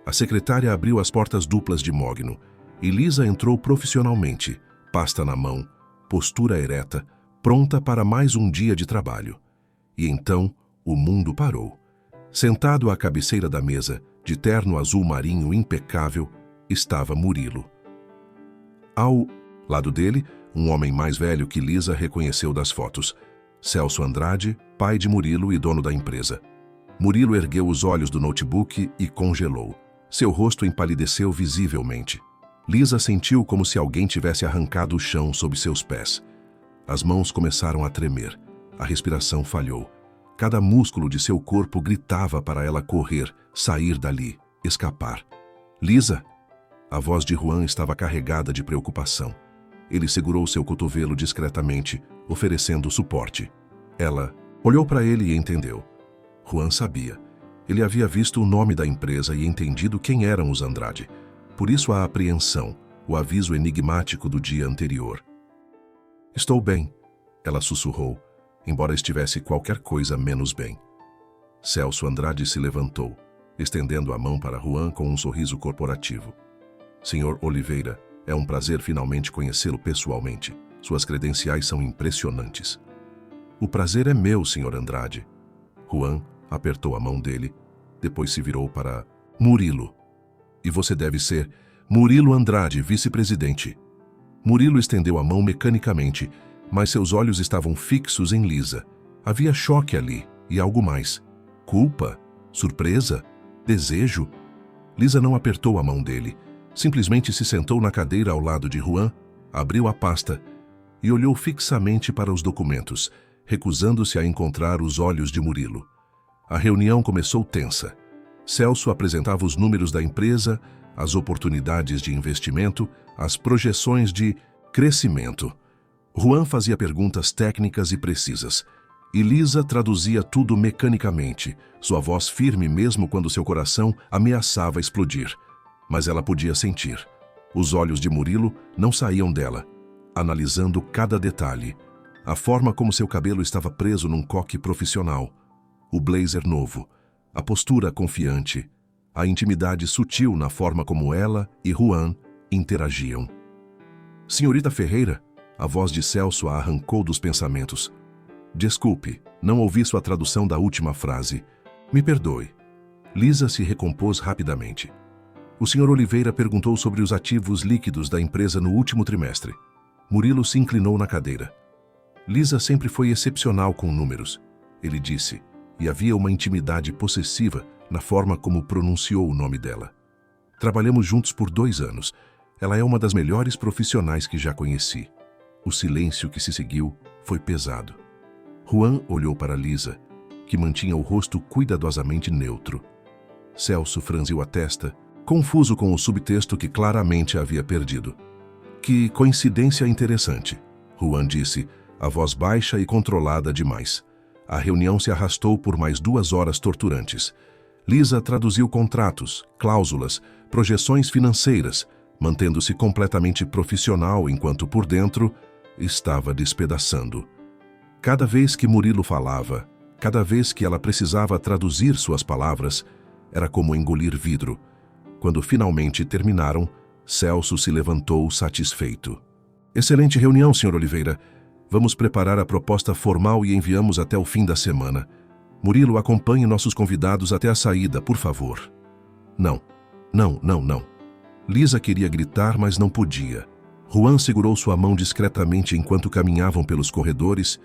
A secretária abriu as portas duplas de mogno e Lisa entrou profissionalmente, pasta na mão, postura ereta, pronta para mais um dia de trabalho. E então o mundo parou. Sentado à cabeceira da mesa, de terno azul marinho impecável, estava Murilo. Ao lado dele, um homem mais velho que Lisa reconheceu das fotos. Celso Andrade, pai de Murilo e dono da empresa. Murilo ergueu os olhos do notebook e congelou. Seu rosto empalideceu visivelmente. Lisa sentiu como se alguém tivesse arrancado o chão sob seus pés. As mãos começaram a tremer. A respiração falhou. Cada músculo de seu corpo gritava para ela correr, sair dali, escapar. Lisa! A voz de Juan estava carregada de preocupação. Ele segurou seu cotovelo discretamente, oferecendo suporte. Ela olhou para ele e entendeu. Juan sabia. Ele havia visto o nome da empresa e entendido quem eram os Andrade. Por isso a apreensão, o aviso enigmático do dia anterior. Estou bem, ela sussurrou, embora estivesse qualquer coisa menos bem. Celso Andrade se levantou, estendendo a mão para Juan com um sorriso corporativo. Senhor Oliveira, é um prazer finalmente conhecê-lo pessoalmente. Suas credenciais são impressionantes. O prazer é meu, Sr. Andrade. Juan apertou a mão dele, depois se virou para Murilo. E você deve ser Murilo Andrade, vice-presidente. Murilo estendeu a mão mecanicamente, mas seus olhos estavam fixos em Lisa. Havia choque ali e algo mais. Culpa? Surpresa? Desejo? Lisa não apertou a mão dele. Simplesmente se sentou na cadeira ao lado de Juan, abriu a pasta e olhou fixamente para os documentos, recusando-se a encontrar os olhos de Murilo. A reunião começou tensa. Celso apresentava os números da empresa, as oportunidades de investimento, as projeções de crescimento. Juan fazia perguntas técnicas e precisas, e Lisa traduzia tudo mecanicamente, sua voz firme mesmo quando seu coração ameaçava explodir. Mas ela podia sentir. Os olhos de Murilo não saíam dela, analisando cada detalhe. A forma como seu cabelo estava preso num coque profissional, o blazer novo, a postura confiante, a intimidade sutil na forma como ela e Juan interagiam. Senhorita Ferreira, a voz de Celso a arrancou dos pensamentos. Desculpe, não ouvi sua tradução da última frase. Me perdoe. Lisa se recompôs rapidamente. O Sr. Oliveira perguntou sobre os ativos líquidos da empresa no último trimestre. Murilo se inclinou na cadeira. Lisa sempre foi excepcional com números, ele disse, e havia uma intimidade possessiva na forma como pronunciou o nome dela. Trabalhamos juntos por 2 anos. Ela é uma das melhores profissionais que já conheci. O silêncio que se seguiu foi pesado. Juan olhou para Lisa, que mantinha o rosto cuidadosamente neutro. Celso franziu a testa, confuso com o subtexto que claramente havia perdido. Que coincidência interessante, Juan disse, a voz baixa e controlada demais. A reunião se arrastou por mais 2 horas torturantes. Lisa traduziu contratos, cláusulas, projeções financeiras, mantendo-se completamente profissional enquanto por dentro estava despedaçando. Cada vez que Murilo falava, cada vez que ela precisava traduzir suas palavras, era como engolir vidro. Quando finalmente terminaram, Celso se levantou satisfeito. Excelente reunião, Sr. Oliveira. Vamos preparar a proposta formal e enviamos até o fim da semana. Murilo, acompanhe nossos convidados até a saída, por favor. Não. Lisa queria gritar, mas não podia. Juan segurou sua mão discretamente enquanto caminhavam pelos corredores,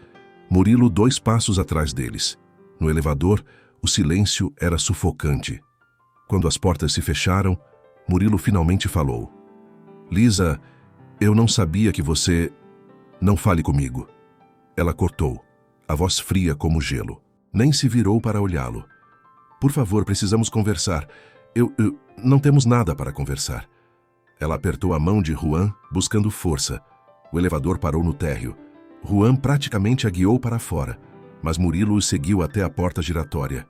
Murilo 2 passos atrás deles. No elevador, o silêncio era sufocante. Quando as portas se fecharam, Murilo finalmente falou. Lisa, eu não sabia que você... Não fale comigo. Ela cortou, a voz fria como gelo. Nem se virou para olhá-lo. Por favor, precisamos conversar. Não temos nada para conversar. Ela apertou a mão de Juan, buscando força. O elevador parou no térreo. Juan praticamente a guiou para fora, mas Murilo o seguiu até a porta giratória.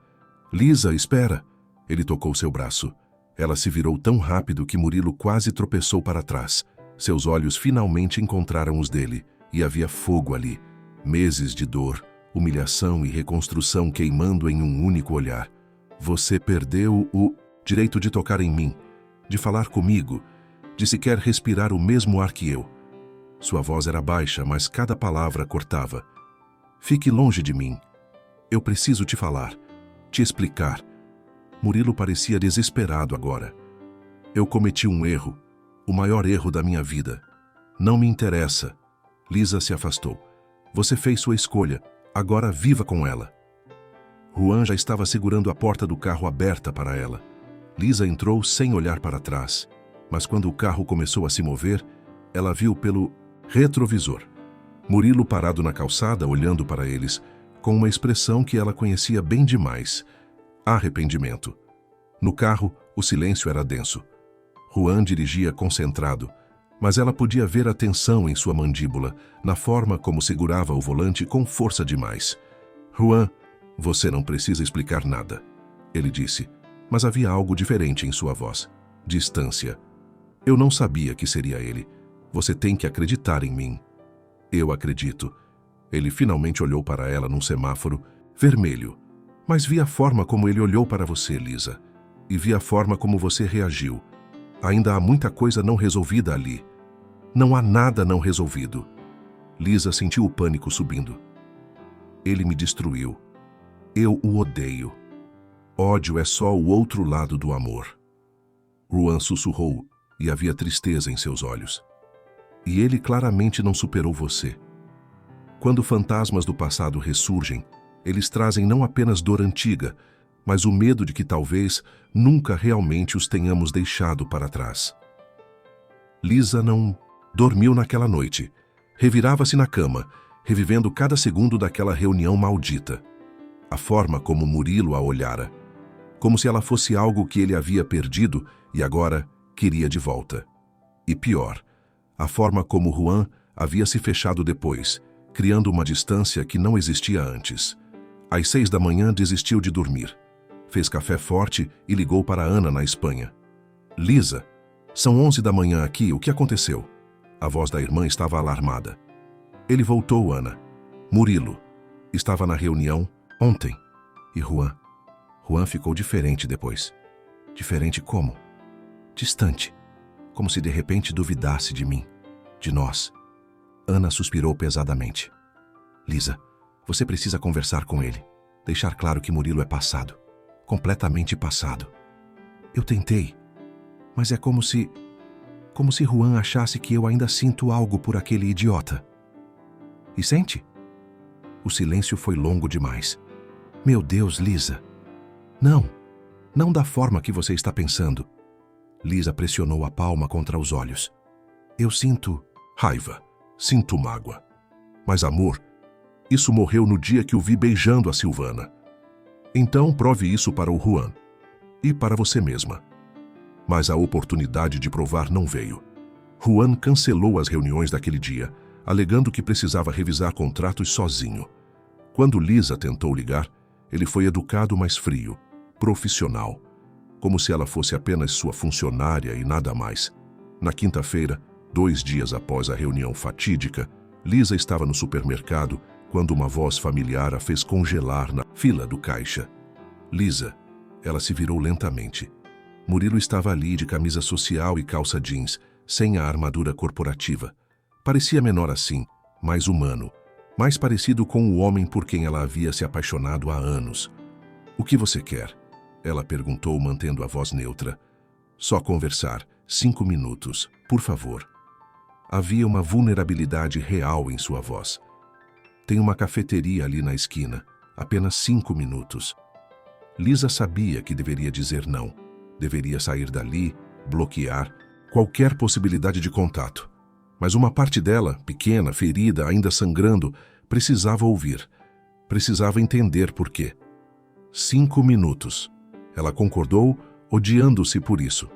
Lisa, espera! Ele tocou seu braço. Ela se virou tão rápido que Murilo quase tropeçou para trás. Seus olhos finalmente encontraram os dele, e havia fogo ali. Meses de dor, humilhação e reconstrução queimando em um único olhar. Você perdeu o direito de tocar em mim, de falar comigo, de sequer respirar o mesmo ar que eu. Sua voz era baixa, mas cada palavra cortava. Fique longe de mim. Eu preciso te falar, te explicar. Murilo parecia desesperado agora. Eu cometi um erro, o maior erro da minha vida. Não me interessa. Lisa se afastou. Você fez sua escolha, agora viva com ela. Juan já estava segurando a porta do carro aberta para ela. Lisa entrou sem olhar para trás, mas quando o carro começou a se mover, ela viu pelo retrovisor Murilo parado na calçada olhando para eles, com uma expressão que ela conhecia bem demais: arrependimento. No carro, o silêncio era denso. Juan dirigia concentrado, mas ela podia ver a tensão em sua mandíbula, na forma como segurava o volante com força demais. Juan, você não precisa explicar nada, ele disse, mas havia algo diferente em sua voz. Distância. Eu não sabia que seria ele. Você tem que acreditar em mim. Eu acredito. Ele finalmente olhou para ela num semáforo vermelho, mas vi a forma como ele olhou para você, Lisa, e vi a forma como você reagiu. Ainda há muita coisa não resolvida ali. Não há nada não resolvido. Lisa sentiu o pânico subindo. Ele me destruiu. Eu o odeio. Ódio é só o outro lado do amor. Juan sussurrou e havia tristeza em seus olhos. E ele claramente não superou você. Quando fantasmas do passado ressurgem, eles trazem não apenas dor antiga, mas o medo de que talvez nunca realmente os tenhamos deixado para trás. Lisa não dormiu naquela noite. Revirava-se na cama, revivendo cada segundo daquela reunião maldita. A forma como Murilo a olhara, como se ela fosse algo que ele havia perdido e agora queria de volta. E pior, a forma como Juan havia se fechado depois, criando uma distância que não existia antes. Às 6 da manhã desistiu de dormir. Fez café forte e ligou para Ana na Espanha. Lisa, são 11 da manhã aqui, o que aconteceu? A voz da irmã estava alarmada. Ele voltou, Ana. Murilo estava na reunião ontem. E Juan ficou diferente depois. Diferente como? Distante. Como se de repente duvidasse de mim. De nós. Ana suspirou pesadamente. Lisa, você precisa conversar com ele. Deixar claro que Murilo é passado. Completamente passado. Eu tentei. Mas é como se Juan achasse que eu ainda sinto algo por aquele idiota. E sente? O silêncio foi longo demais. Meu Deus, Lisa. Não da forma que você está pensando. Lisa pressionou a palma contra os olhos. Eu sinto raiva, sinto mágoa. Mas amor, isso morreu no dia que o vi beijando a Silvana. Então prove isso para o Juan. E para você mesma. Mas a oportunidade de provar não veio. Juan cancelou as reuniões daquele dia, alegando que precisava revisar contratos sozinho. Quando Lisa tentou ligar, ele foi educado, mas frio, profissional, como se ela fosse apenas sua funcionária e nada mais. Na quinta-feira, 2 dias após a reunião fatídica, Lisa estava no supermercado quando uma voz familiar a fez congelar na fila do caixa. Lisa, ela se virou lentamente. Murilo estava ali de camisa social e calça jeans, sem a armadura corporativa. Parecia menor assim, mais humano, mais parecido com o homem por quem ela havia se apaixonado há anos. O que você quer? Ela perguntou, mantendo a voz neutra. Só conversar, 5 minutos, por favor. Havia uma vulnerabilidade real em sua voz. Tem uma cafeteria ali na esquina, apenas 5 minutos. Lisa sabia que deveria dizer não. Deveria sair dali, bloquear qualquer possibilidade de contato. Mas uma parte dela, pequena, ferida, ainda sangrando, precisava ouvir. Precisava entender por quê. 5 minutos. Ela concordou, odiando-se por isso.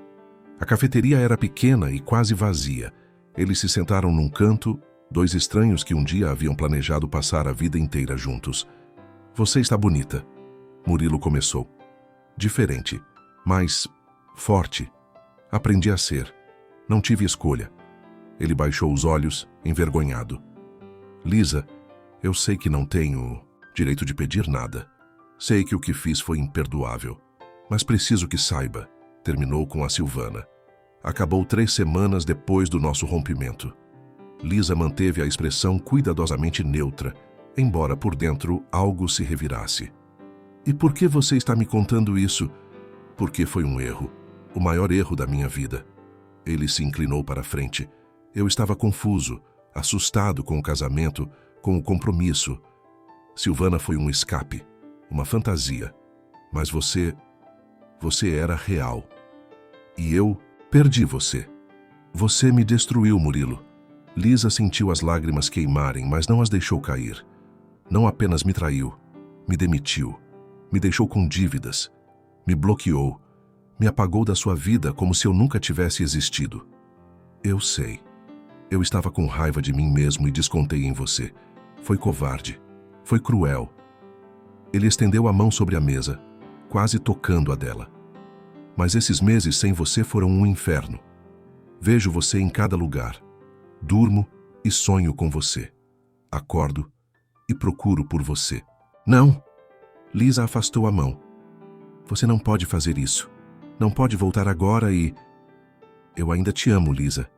A cafeteria era pequena e quase vazia. Eles se sentaram num canto, 2 estranhos que um dia haviam planejado passar a vida inteira juntos. Você está bonita. Murilo começou. Diferente, mas forte. Aprendi a ser. Não tive escolha. Ele baixou os olhos, envergonhado. Lisa, eu sei que não tenho direito de pedir nada. Sei que o que fiz foi imperdoável. Mas preciso que saiba, terminou com a Silvana. Acabou 3 semanas depois do nosso rompimento. Lisa manteve a expressão cuidadosamente neutra, embora por dentro algo se revirasse. E por que você está me contando isso? Porque foi um erro, o maior erro da minha vida. Ele se inclinou para a frente. Eu estava confuso, assustado com o casamento, com o compromisso. Silvana foi um escape, uma fantasia. Mas você era real. E eu perdi você. Você me destruiu, Murilo. Lisa sentiu as lágrimas queimarem, mas não as deixou cair. Não apenas me traiu, me demitiu, me deixou com dívidas, me bloqueou, me apagou da sua vida como se eu nunca tivesse existido. Eu sei. Eu estava com raiva de mim mesmo e descontei em você. Foi covarde. Foi cruel. Ele estendeu a mão sobre a mesa, quase tocando a dela. Mas esses meses sem você foram um inferno. Vejo você em cada lugar. Durmo e sonho com você. Acordo e procuro por você. Não! Lisa afastou a mão. Você não pode fazer isso. Não pode voltar agora e... Eu ainda te amo, Lisa.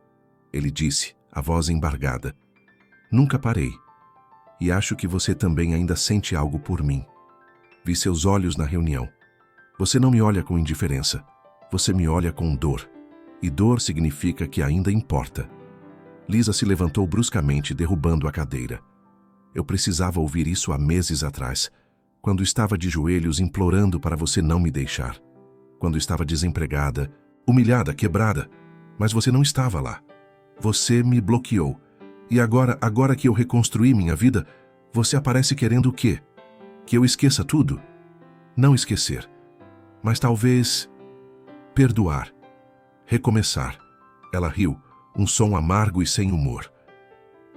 Ele disse, a voz embargada. Nunca parei. E acho que você também ainda sente algo por mim. Vi seus olhos na reunião. Você não me olha com indiferença. Você me olha com dor. E dor significa que ainda importa. Lisa se levantou bruscamente, derrubando a cadeira. Eu precisava ouvir isso há meses atrás, quando estava de joelhos implorando para você não me deixar. Quando estava desempregada, humilhada, quebrada. Mas você não estava lá. Você me bloqueou. E agora que eu reconstruí minha vida, você aparece querendo o quê? Que eu esqueça tudo? Não esquecer. Mas talvez... perdoar. Recomeçar. Ela riu, um som amargo e sem humor.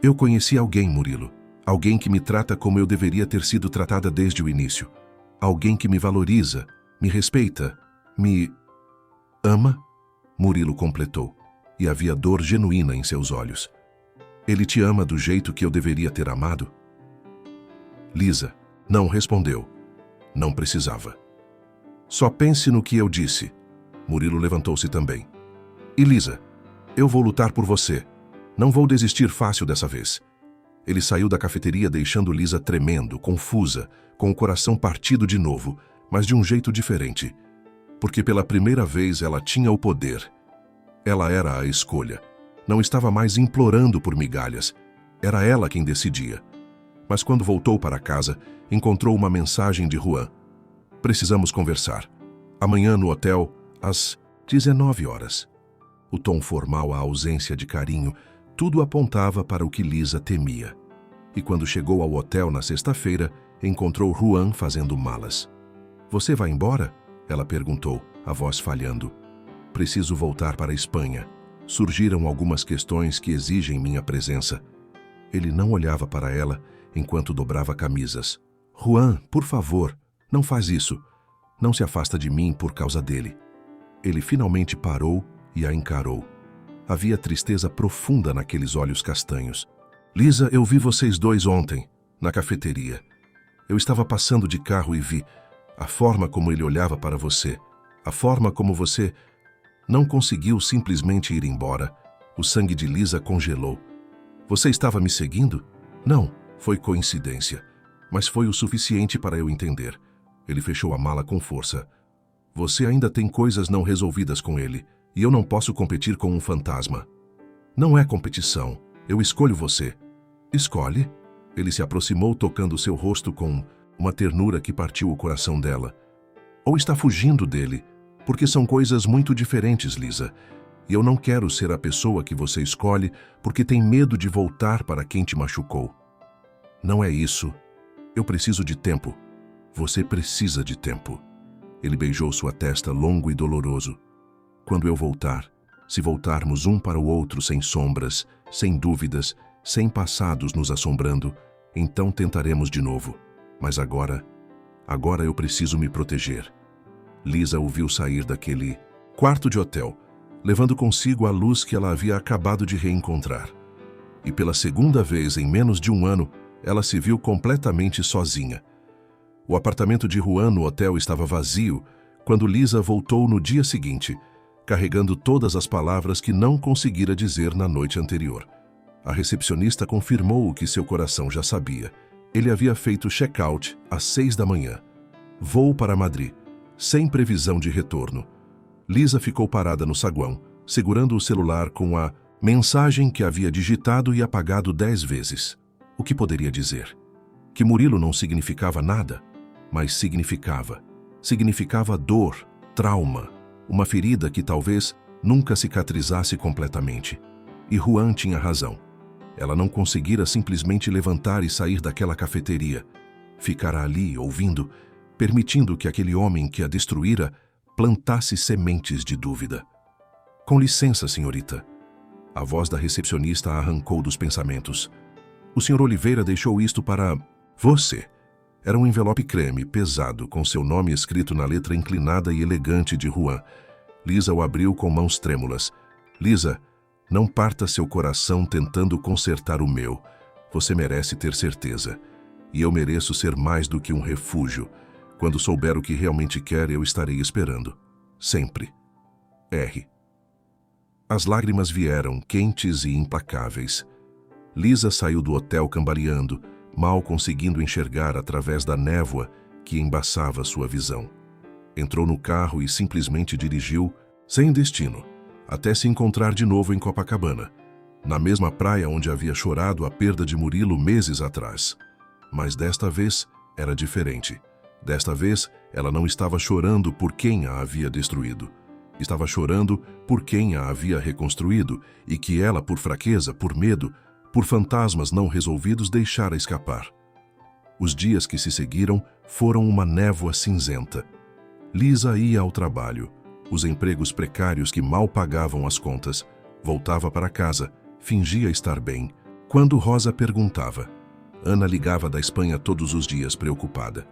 Eu conheci alguém, Murilo. Alguém que me trata como eu deveria ter sido tratada desde o início. Alguém que me valoriza, me respeita, me... ama? Murilo completou, e havia dor genuína em seus olhos. Ele te ama do jeito que eu deveria ter amado? Lisa não respondeu. Não precisava. Só pense no que eu disse. Murilo levantou-se também. E Lisa, eu vou lutar por você. Não vou desistir fácil dessa vez. Ele saiu da cafeteria deixando Lisa tremendo, confusa, com o coração partido de novo, mas de um jeito diferente. Porque pela primeira vez ela tinha o poder. Ela era a escolha. Não estava mais implorando por migalhas. Era ela quem decidia. Mas quando voltou para casa, encontrou uma mensagem de Juan. Precisamos conversar. Amanhã no hotel, às 19 horas. O tom formal, a ausência de carinho, tudo apontava para o que Lisa temia. E quando chegou ao hotel na sexta-feira, encontrou Juan fazendo malas. Você vai embora? Ela perguntou, a voz falhando. Preciso voltar para a Espanha. Surgiram algumas questões que exigem minha presença. Ele não olhava para ela enquanto dobrava camisas. Juan, por favor, não faz isso. Não se afasta de mim por causa dele. Ele finalmente parou e a encarou. Havia tristeza profunda naqueles olhos castanhos. Lisa, eu vi vocês dois ontem, na cafeteria. Eu estava passando de carro e vi a forma como ele olhava para você, a forma como você não conseguiu simplesmente ir embora. O sangue de Lisa congelou. Você estava me seguindo? Não, foi coincidência, mas foi o suficiente para eu entender. Ele fechou a mala com força. Você ainda tem coisas não resolvidas com ele, e eu não posso competir com um fantasma. Não é competição. Eu escolho você. Escolhe? Ele se aproximou tocando seu rosto com uma ternura que partiu o coração dela. Ou está fugindo dele, porque são coisas muito diferentes, Lisa. E eu não quero ser a pessoa que você escolhe porque tem medo de voltar para quem te machucou. Não é isso. Eu preciso de tempo. Você precisa de tempo. Ele beijou sua testa longo e doloroso. Quando eu voltar, se voltarmos um para o outro sem sombras, sem dúvidas, sem passados nos assombrando, então tentaremos de novo. Mas agora eu preciso me proteger. Lisa o viu sair daquele quarto de hotel, levando consigo a luz que ela havia acabado de reencontrar. E pela segunda vez em menos de um ano, ela se viu completamente sozinha. O apartamento de Juan no hotel estava vazio quando Lisa voltou no dia seguinte, carregando todas as palavras que não conseguira dizer na noite anterior. A recepcionista confirmou o que seu coração já sabia. Ele havia feito check-out às 6 da manhã. Voo para Madrid, sem previsão de retorno. Lisa ficou parada no saguão, segurando o celular com a mensagem que havia digitado e apagado 10 vezes. O que poderia dizer? Que Murilo não significava nada, mas significava. Significava dor, trauma, uma ferida que talvez nunca cicatrizasse completamente. E Juan tinha razão. Ela não conseguira simplesmente levantar e sair daquela cafeteria. Ficara ali, ouvindo, permitindo que aquele homem que a destruíra plantasse sementes de dúvida. Com licença, senhorita. A voz da recepcionista a arrancou dos pensamentos. O Sr. Oliveira deixou isto para você. Era um envelope creme, pesado, com seu nome escrito na letra inclinada e elegante de Juan. Lisa o abriu com mãos trêmulas. Lisa, não parta seu coração tentando consertar o meu. Você merece ter certeza. E eu mereço ser mais do que um refúgio. Quando souber o que realmente quer, eu estarei esperando. Sempre. R. As lágrimas vieram, quentes e implacáveis. Lisa saiu do hotel cambaleando, mal conseguindo enxergar através da névoa que embaçava sua visão. Entrou no carro e simplesmente dirigiu, sem destino, até se encontrar de novo em Copacabana, na mesma praia onde havia chorado a perda de Murilo meses atrás. Mas desta vez era diferente. Desta vez, ela não estava chorando por quem a havia destruído. Estava chorando por quem a havia reconstruído e que ela, por fraqueza, por medo, por fantasmas não resolvidos, deixara escapar. Os dias que se seguiram foram uma névoa cinzenta. Lisa ia ao trabalho, os empregos precários que mal pagavam as contas. Voltava para casa, fingia estar bem, quando Rosa perguntava. Ana ligava da Espanha todos os dias, preocupada.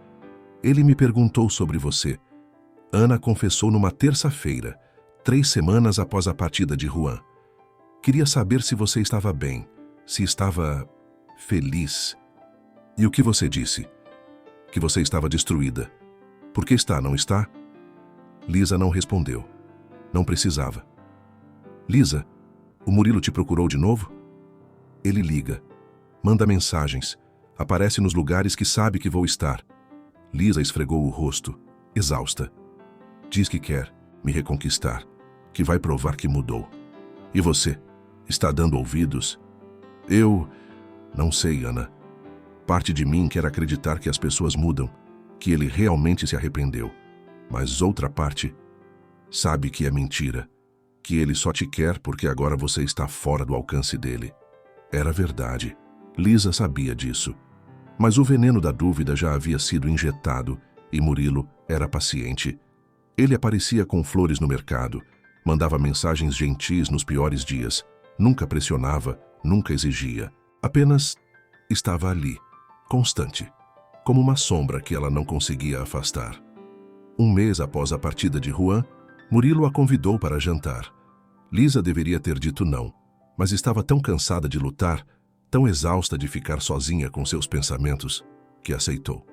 Ele me perguntou sobre você. Ana confessou numa terça-feira, 3 semanas após a partida de Juan. Queria saber se você estava bem, se estava feliz. E o que você disse? Que você estava destruída. Por que está, não está? Lisa não respondeu. Não precisava. Lisa, o Murilo te procurou de novo? Ele liga, manda mensagens, aparece nos lugares que sabe que vou estar. Lisa esfregou o rosto, exausta. Diz que quer me reconquistar, que vai provar que mudou. E você? Está dando ouvidos? Eu... não sei, Ana. Parte de mim quer acreditar que as pessoas mudam, que ele realmente se arrependeu. Mas outra parte sabe que é mentira, que ele só te quer porque agora você está fora do alcance dele. Era verdade. Lisa sabia disso. Mas o veneno da dúvida já havia sido injetado e Murilo era paciente. Ele aparecia com flores no mercado, mandava mensagens gentis nos piores dias, nunca pressionava, nunca exigia. Apenas estava ali, constante, como uma sombra que ela não conseguia afastar. Um mês após a partida de Juan, Murilo a convidou para jantar. Lisa deveria ter dito não, mas estava tão cansada de lutar, tão exausta de ficar sozinha com seus pensamentos, que aceitou.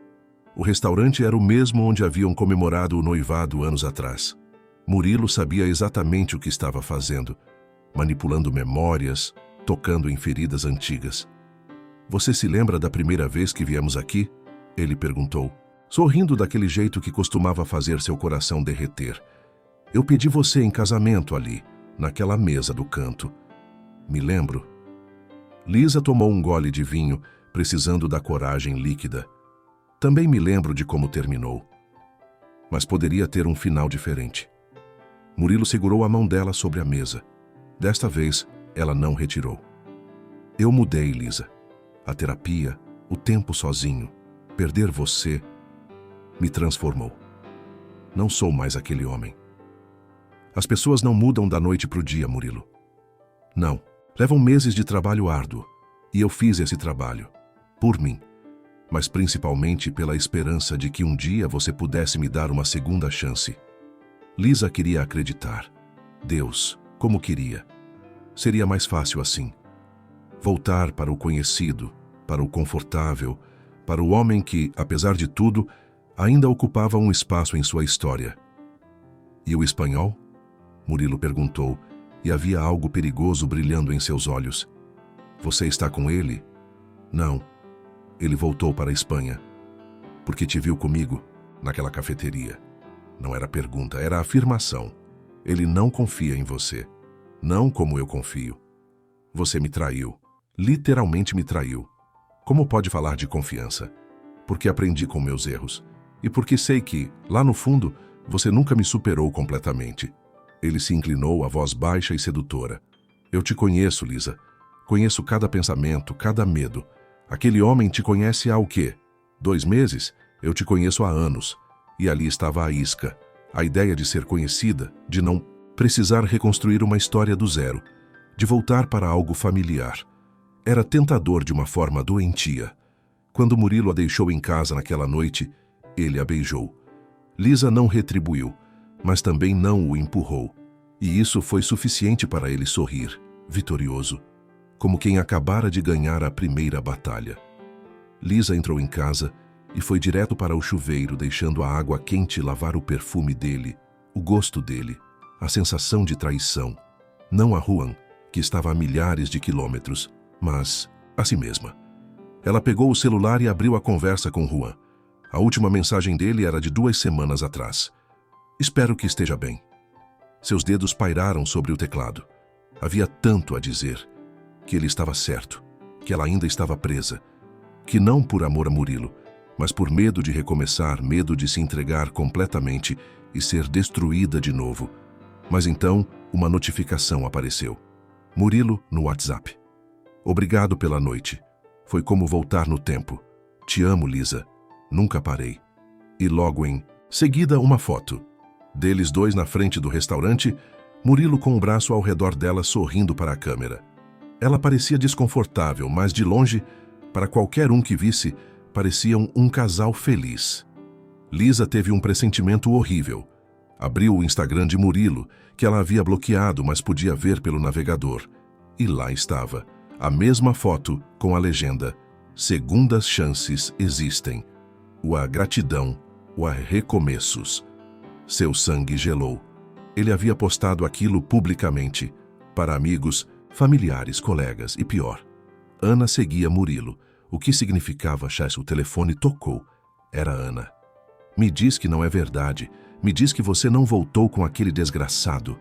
O restaurante era o mesmo onde haviam comemorado o noivado anos atrás. Murilo sabia exatamente o que estava fazendo, manipulando memórias, tocando em feridas antigas. Você se lembra da primeira vez que viemos aqui? Ele perguntou, sorrindo daquele jeito que costumava fazer seu coração derreter. Eu pedi você em casamento ali, naquela mesa do canto. Me lembro. Lisa tomou um gole de vinho, precisando da coragem líquida. Também me lembro de como terminou. Mas poderia ter um final diferente. Murilo segurou a mão dela sobre a mesa. Desta vez, ela não retirou. Eu mudei, Lisa. A terapia, o tempo sozinho, perder você, me transformou. Não sou mais aquele homem. As pessoas não mudam da noite para o dia, Murilo. Não. Levam meses de trabalho árduo. E eu fiz esse trabalho. Por mim. Mas principalmente pela esperança de que um dia você pudesse me dar uma segunda chance. Lisa queria acreditar. Deus, como queria. Seria mais fácil assim. Voltar para o conhecido, para o confortável, para o homem que, apesar de tudo, ainda ocupava um espaço em sua história. E o espanhol? Murilo perguntou, e havia algo perigoso brilhando em seus olhos. Você está com ele? Não. Ele voltou para a Espanha. Porque te viu comigo, naquela cafeteria. Não era pergunta, era afirmação. Ele não confia em você. Não como eu confio. Você me traiu. Literalmente me traiu. Como pode falar de confiança? Porque aprendi com meus erros. E porque sei que, lá no fundo, você nunca me superou completamente. Ele se inclinou, a voz baixa e sedutora. Eu te conheço, Lisa. Conheço cada pensamento, cada medo. Aquele homem te conhece há o quê? 2 meses? Eu te conheço há anos. E ali estava a isca. A ideia de ser conhecida, de não precisar reconstruir uma história do zero, de voltar para algo familiar. Era tentador de uma forma doentia. Quando Murilo a deixou em casa naquela noite, ele a beijou. Lisa não retribuiu, mas também não o empurrou. E isso foi suficiente para ele sorrir, vitorioso, como quem acabara de ganhar a primeira batalha. Lisa entrou em casa e foi direto para o chuveiro, deixando a água quente lavar o perfume dele, o gosto dele, a sensação de traição. Não a Juan, que estava a milhares de quilômetros, mas a si mesma. Ela pegou o celular e abriu a conversa com Juan. A última mensagem dele era de 2 semanas atrás. Espero que esteja bem. Seus dedos pairaram sobre o teclado. Havia tanto a dizer. Que ele estava certo. Que ela ainda estava presa. Que não por amor a Murilo, mas por medo de recomeçar, medo de se entregar completamente e ser destruída de novo. Mas então, uma notificação apareceu. Murilo no WhatsApp. Obrigado pela noite. Foi como voltar no tempo. Te amo, Lisa. Nunca parei. E logo em seguida uma foto. Deles dois na frente do restaurante, Murilo com o braço ao redor dela sorrindo para a câmera. Ela parecia desconfortável, mas de longe, para qualquer um que visse, pareciam um casal feliz. Lisa teve um pressentimento horrível. Abriu o Instagram de Murilo, que ela havia bloqueado, mas podia ver pelo navegador. E lá estava, a mesma foto com a legenda: Segundas chances existem. A gratidão, o recomeços. Seu sangue gelou. Ele havia postado aquilo publicamente, para amigos, familiares, colegas e pior, Ana seguia Murilo. O que significava achar o telefone tocou. Era Ana. Me diz que não é verdade. Me diz que você não voltou com aquele desgraçado.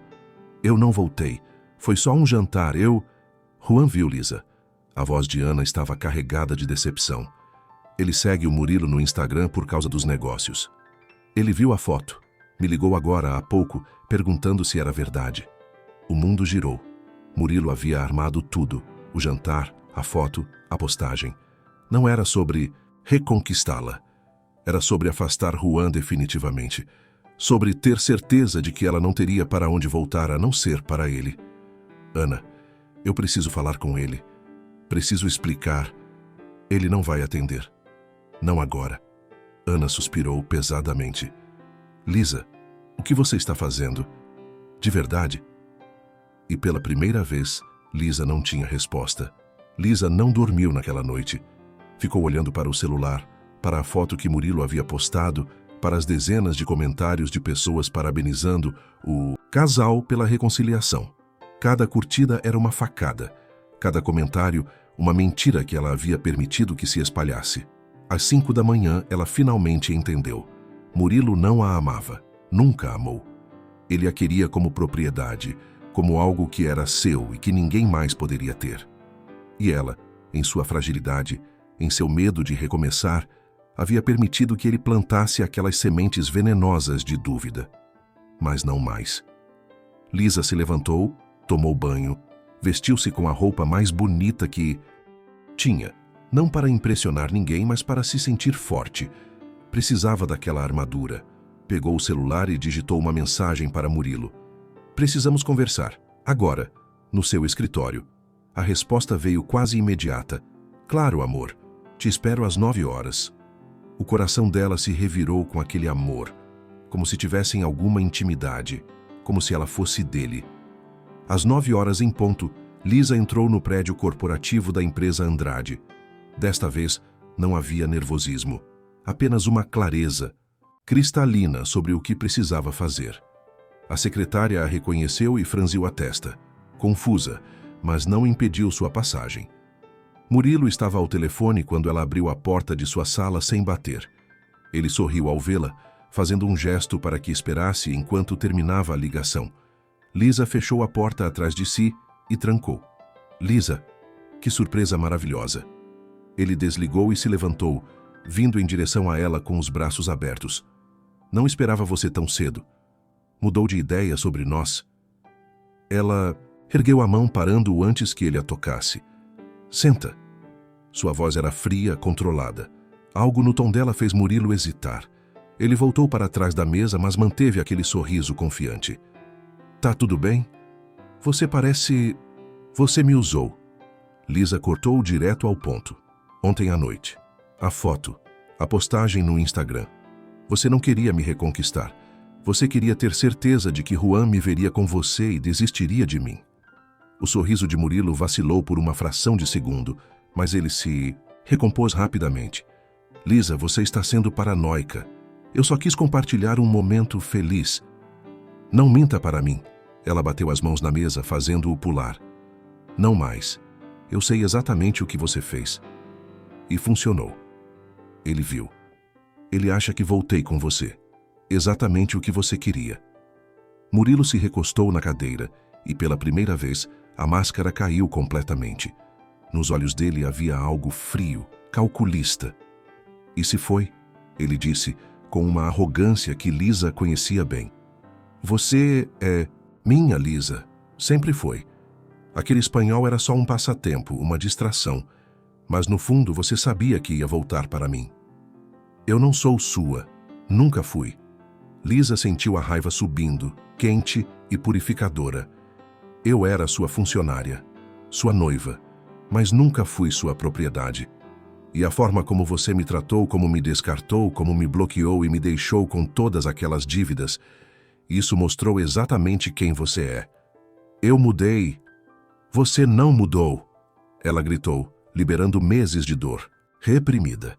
Eu não voltei. Foi só um jantar. Juan viu Lisa. A voz de Ana estava carregada de decepção. Ele segue o Murilo no Instagram por causa dos negócios. Ele viu a foto. Me ligou agora há pouco, perguntando se era verdade. O mundo girou. Murilo havia armado tudo. O jantar, a foto, a postagem. Não era sobre reconquistá-la. Era sobre afastar Juan definitivamente. Sobre ter certeza de que ela não teria para onde voltar a não ser para ele. Ana, eu preciso falar com ele. Preciso explicar. Ele não vai atender. Não agora. Ana suspirou pesadamente. Lisa, o que você está fazendo? De verdade? E pela primeira vez, Lisa não tinha resposta. Lisa não dormiu naquela noite. Ficou olhando para o celular, para a foto que Murilo havia postado, para as dezenas de comentários de pessoas parabenizando o casal pela reconciliação. Cada curtida era uma facada. Cada comentário, uma mentira que ela havia permitido que se espalhasse. Às 5 da manhã, ela finalmente entendeu. Murilo não a amava. Nunca a amou. Ele a queria como propriedade, como algo que era seu e que ninguém mais poderia ter. E ela, em sua fragilidade, em seu medo de recomeçar, havia permitido que ele plantasse aquelas sementes venenosas de dúvida. Mas não mais. Lisa se levantou, tomou banho, vestiu-se com a roupa mais bonita que tinha, não para impressionar ninguém, mas para se sentir forte. Precisava daquela armadura. Pegou o celular e digitou uma mensagem para Murilo. Precisamos conversar, agora, no seu escritório. A resposta veio quase imediata. Claro, amor. Te espero às 9 horas. O coração dela se revirou com aquele amor, como se tivessem alguma intimidade, como se ela fosse dele. Às 9 horas em ponto, Lisa entrou no prédio corporativo da empresa Andrade. Desta vez, não havia nervosismo, apenas uma clareza cristalina sobre o que precisava fazer. A secretária a reconheceu e franziu a testa, confusa, mas não impediu sua passagem. Murilo estava ao telefone quando ela abriu a porta de sua sala sem bater. Ele sorriu ao vê-la, fazendo um gesto para que esperasse enquanto terminava a ligação. Lisa fechou a porta atrás de si e trancou. Lisa, que surpresa maravilhosa. Ele desligou e se levantou, vindo em direção a ela com os braços abertos. Não esperava você tão cedo. Mudou de ideia sobre nós? Ela ergueu a mão parando-o antes que ele a tocasse. Senta. Sua voz era fria, controlada. Algo no tom dela fez Murilo hesitar. Ele voltou para trás da mesa, mas manteve aquele sorriso confiante. Tá tudo bem? Você parece... Você me usou. Lisa cortou direto ao ponto. Ontem à noite. A foto. A postagem no Instagram. Você não queria me reconquistar. Você queria ter certeza de que Juan me veria com você e desistiria de mim. O sorriso de Murilo vacilou por uma fração de segundo, mas ele se recompôs rapidamente. Lisa, você está sendo paranoica. Eu só quis compartilhar um momento feliz. Não minta para mim. Ela bateu as mãos na mesa, fazendo-o pular. Não mais. Eu sei exatamente o que você fez. E funcionou. Ele viu. Ele acha que voltei com você. Exatamente o que você queria. Murilo se recostou na cadeira e, pela primeira vez, a máscara caiu completamente. Nos olhos dele havia algo frio, calculista. E se foi? Ele disse, com uma arrogância que Lisa conhecia bem. Você é minha, Lisa. Sempre foi. Aquele espanhol era só um passatempo, uma distração. Mas no fundo você sabia que ia voltar para mim. Eu não sou sua. Nunca fui. Lisa sentiu a raiva subindo, quente e purificadora. Eu era sua funcionária, sua noiva, mas nunca fui sua propriedade. E a forma como você me tratou, como me descartou, como me bloqueou e me deixou com todas aquelas dívidas, isso mostrou exatamente quem você é. Eu mudei. Você não mudou. Ela gritou, liberando meses de dor, reprimida.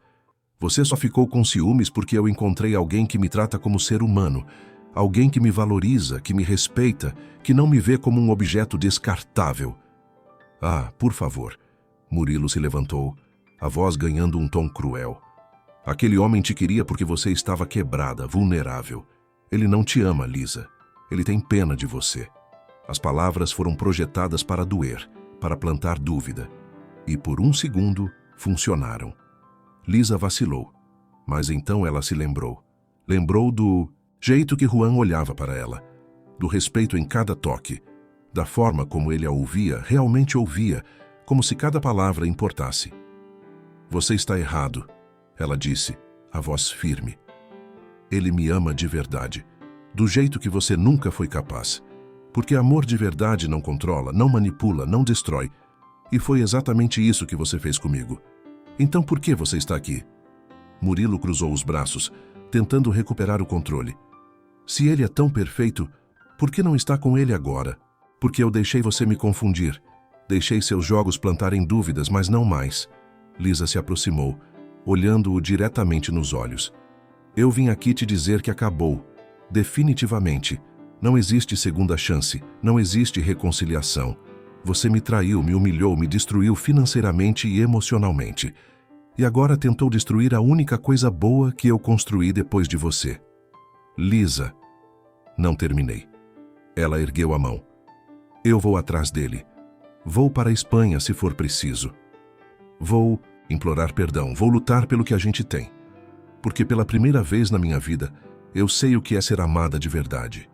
Você só ficou com ciúmes porque eu encontrei alguém que me trata como ser humano, alguém que me valoriza, que me respeita, que não me vê como um objeto descartável. Ah, por favor, Murilo se levantou, a voz ganhando um tom cruel. Aquele homem te queria porque você estava quebrada, vulnerável. Ele não te ama, Lisa. Ele tem pena de você. As palavras foram projetadas para doer, para plantar dúvida. E por um segundo, funcionaram. Lisa vacilou, mas então ela se lembrou. Lembrou do jeito que Juan olhava para ela, do respeito em cada toque, da forma como ele a ouvia, realmente ouvia, como se cada palavra importasse. Você está errado, ela disse, a voz firme. Ele me ama de verdade, do jeito que você nunca foi capaz. Porque amor de verdade não controla, não manipula, não destrói. E foi exatamente isso que você fez comigo. Então por que você está aqui? Murilo cruzou os braços, tentando recuperar o controle. Se ele é tão perfeito, por que não está com ele agora? Porque eu deixei você me confundir. Deixei seus jogos plantarem dúvidas, mas não mais. Lisa se aproximou, olhando-o diretamente nos olhos. Eu vim aqui te dizer que acabou. Definitivamente. Não existe segunda chance, não existe reconciliação. Você me traiu, me humilhou, me destruiu financeiramente e emocionalmente. E agora tentou destruir a única coisa boa que eu construí depois de você. Lisa. Não terminei. Ela ergueu a mão. Eu vou atrás dele. Vou para a Espanha se for preciso. Vou implorar perdão, vou lutar pelo que a gente tem. Porque pela primeira vez na minha vida, eu sei o que é ser amada de verdade.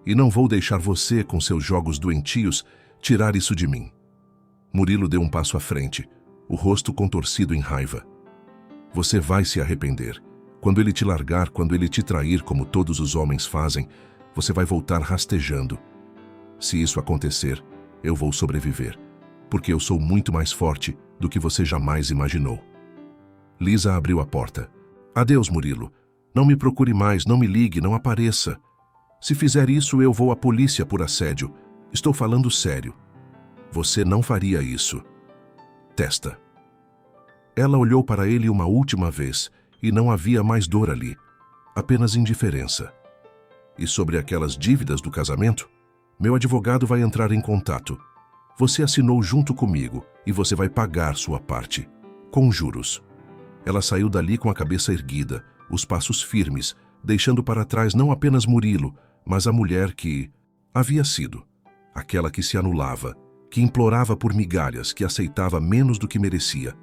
E não vou deixar você, com seus jogos doentios, tirar isso de mim. Murilo deu um passo à frente, o rosto contorcido em raiva. Você vai se arrepender. Quando ele te largar, quando ele te trair, como todos os homens fazem, você vai voltar rastejando. Se isso acontecer, eu vou sobreviver, porque eu sou muito mais forte do que você jamais imaginou. Lisa abriu a porta. Adeus, Murilo. Não me procure mais, não me ligue, não apareça. Se fizer isso, eu vou à polícia por assédio. Estou falando sério. Você não faria isso. Testa. Ela olhou para ele uma última vez e não havia mais dor ali, apenas indiferença. E sobre aquelas dívidas do casamento? Meu advogado vai entrar em contato. Você assinou junto comigo e você vai pagar sua parte, com juros. Ela saiu dali com a cabeça erguida, os passos firmes, deixando para trás não apenas Murilo, mas a mulher que havia sido. Aquela que se anulava, que implorava por migalhas, que aceitava menos do que merecia.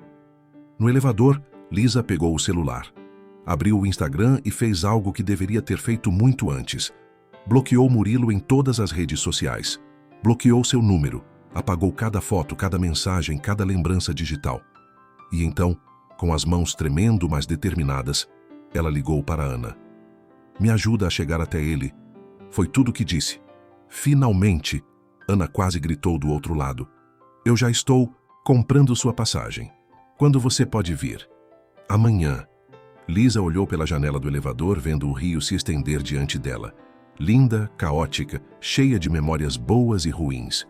No elevador, Lisa pegou o celular. Abriu o Instagram e fez algo que deveria ter feito muito antes. Bloqueou Murilo em todas as redes sociais. Bloqueou seu número. Apagou cada foto, cada mensagem, cada lembrança digital. E então, com as mãos tremendo, mas determinadas, ela ligou para Ana. Me ajuda a chegar até ele. Foi tudo o que disse. Finalmente, Ana quase gritou do outro lado. Eu já estou comprando sua passagem. Quando você pode vir? Amanhã. Lisa olhou pela janela do elevador, vendo o rio se estender diante dela. Linda, caótica, cheia de memórias boas e ruins.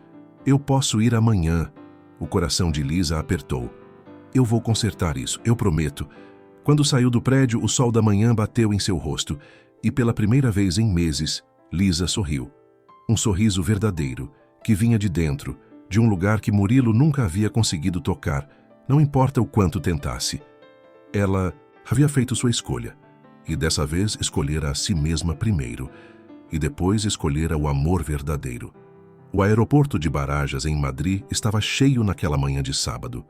Eu posso ir amanhã. O coração de Lisa apertou. Eu vou consertar isso, eu prometo. Quando saiu do prédio, o sol da manhã bateu em seu rosto e pela primeira vez em meses, Lisa sorriu. Um sorriso verdadeiro, que vinha de dentro, de um lugar que Murilo nunca havia conseguido tocar, não importa o quanto tentasse. Ela havia feito sua escolha, e dessa vez escolhera a si mesma primeiro, e depois escolhera o amor verdadeiro. O aeroporto de Barajas, em Madrid, estava cheio naquela manhã de sábado.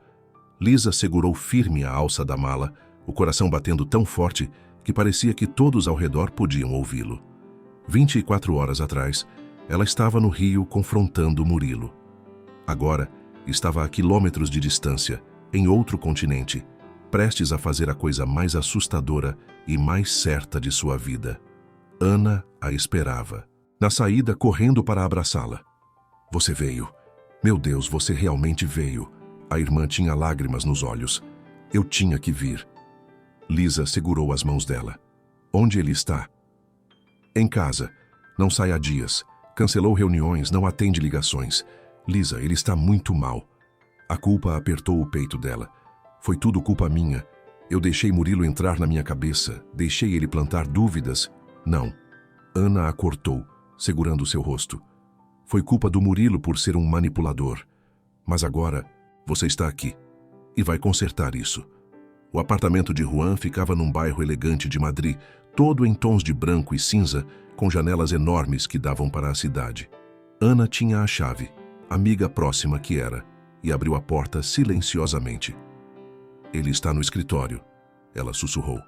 Lisa segurou firme a alça da mala, o coração batendo tão forte que parecia que todos ao redor podiam ouvi-lo. 24 horas atrás, ela estava no rio confrontando Murilo. Agora, estava a quilômetros de distância, em outro continente, prestes a fazer a coisa mais assustadora e mais certa de sua vida. Ana a esperava, na saída correndo para abraçá-la. Você veio. Meu Deus, você realmente veio. A irmã tinha lágrimas nos olhos. Eu tinha que vir. Lisa segurou as mãos dela. Onde ele está? Em casa. Não sai há dias. Cancelou reuniões, não atende ligações. Lisa, ele está muito mal. A culpa apertou o peito dela. Foi tudo culpa minha. Eu deixei Murilo entrar na minha cabeça. Deixei ele plantar dúvidas. Não. Ana a cortou, segurando seu rosto. Foi culpa do Murilo por ser um manipulador. Mas agora, você está aqui. e vai consertar isso. O apartamento de Juan ficava num bairro elegante de Madrid, todo em tons de branco e cinza, com janelas enormes que davam para a cidade. Ana tinha a chave, amiga próxima que era, e abriu a porta silenciosamente. Ele está no escritório, ela sussurrou.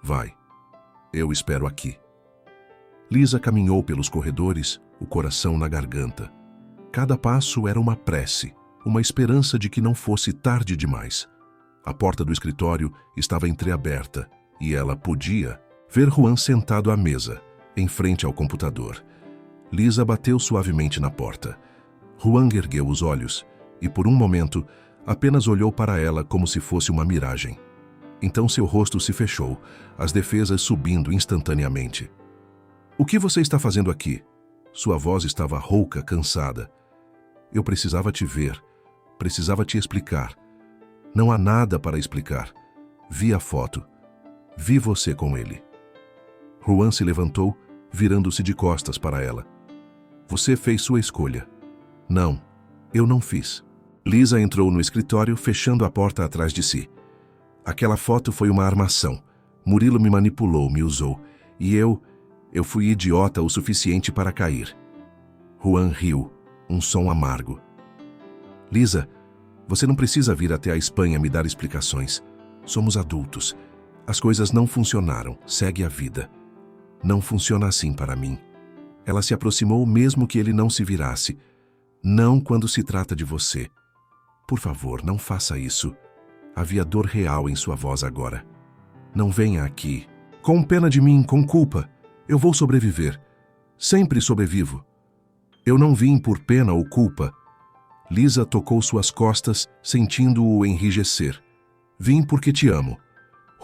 Vai, eu espero aqui. Lisa caminhou pelos corredores, o coração na garganta. Cada passo era uma prece, uma esperança de que não fosse tarde demais. A porta do escritório estava entreaberta e ela podia ver Juan sentado à mesa, em frente ao computador. Lisa bateu suavemente na porta. Juan ergueu os olhos e, por um momento, apenas olhou para ela como se fosse uma miragem. Então seu rosto se fechou, as defesas subindo instantaneamente. O que você está fazendo aqui? Sua voz estava rouca, cansada. Eu precisava te ver, precisava te explicar. Não há nada para explicar. Vi a foto. Vi você com ele. Juan se levantou, virando-se de costas para ela. Você fez sua escolha. Não, eu não fiz. Lisa entrou no escritório, fechando a porta atrás de si. Aquela foto foi uma armação. Murilo me manipulou, me usou. E eu fui idiota o suficiente para cair. Juan riu, um som amargo. Lisa, você não precisa vir até a Espanha me dar explicações. Somos adultos. As coisas não funcionaram. Segue a vida. Não funciona assim para mim. Ela se aproximou mesmo que ele não se virasse. Não quando se trata de você. Por favor, não faça isso. Havia dor real em sua voz agora. Não venha aqui. Com pena de mim, com culpa. Eu vou sobreviver. Sempre sobrevivo. Eu não vim por pena ou culpa. Lisa tocou suas costas, sentindo-o enrijecer. Vim porque te amo.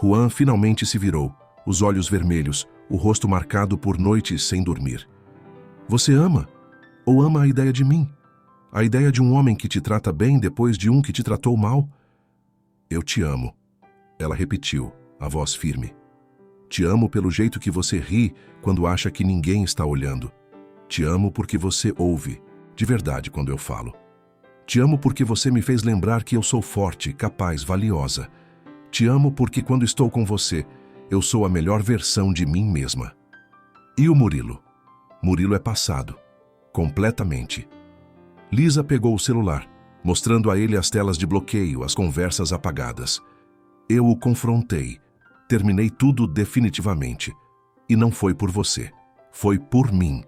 Juan finalmente se virou, os olhos vermelhos, o rosto marcado por noites sem dormir. Você ama? Ou ama a ideia de mim? A ideia de um homem que te trata bem depois de um que te tratou mal? Eu te amo. Ela repetiu, a voz firme. Te amo pelo jeito que você ri quando acha que ninguém está olhando. Te amo porque você ouve, de verdade quando eu falo. Te amo porque você me fez lembrar que eu sou forte, capaz, valiosa. Te amo porque quando estou com você, eu sou a melhor versão de mim mesma. E o Murilo? Murilo é passado. Completamente. Lisa pegou o celular, mostrando a ele as telas de bloqueio, as conversas apagadas. Eu o confrontei. Terminei tudo definitivamente. E não foi por você. Foi por mim.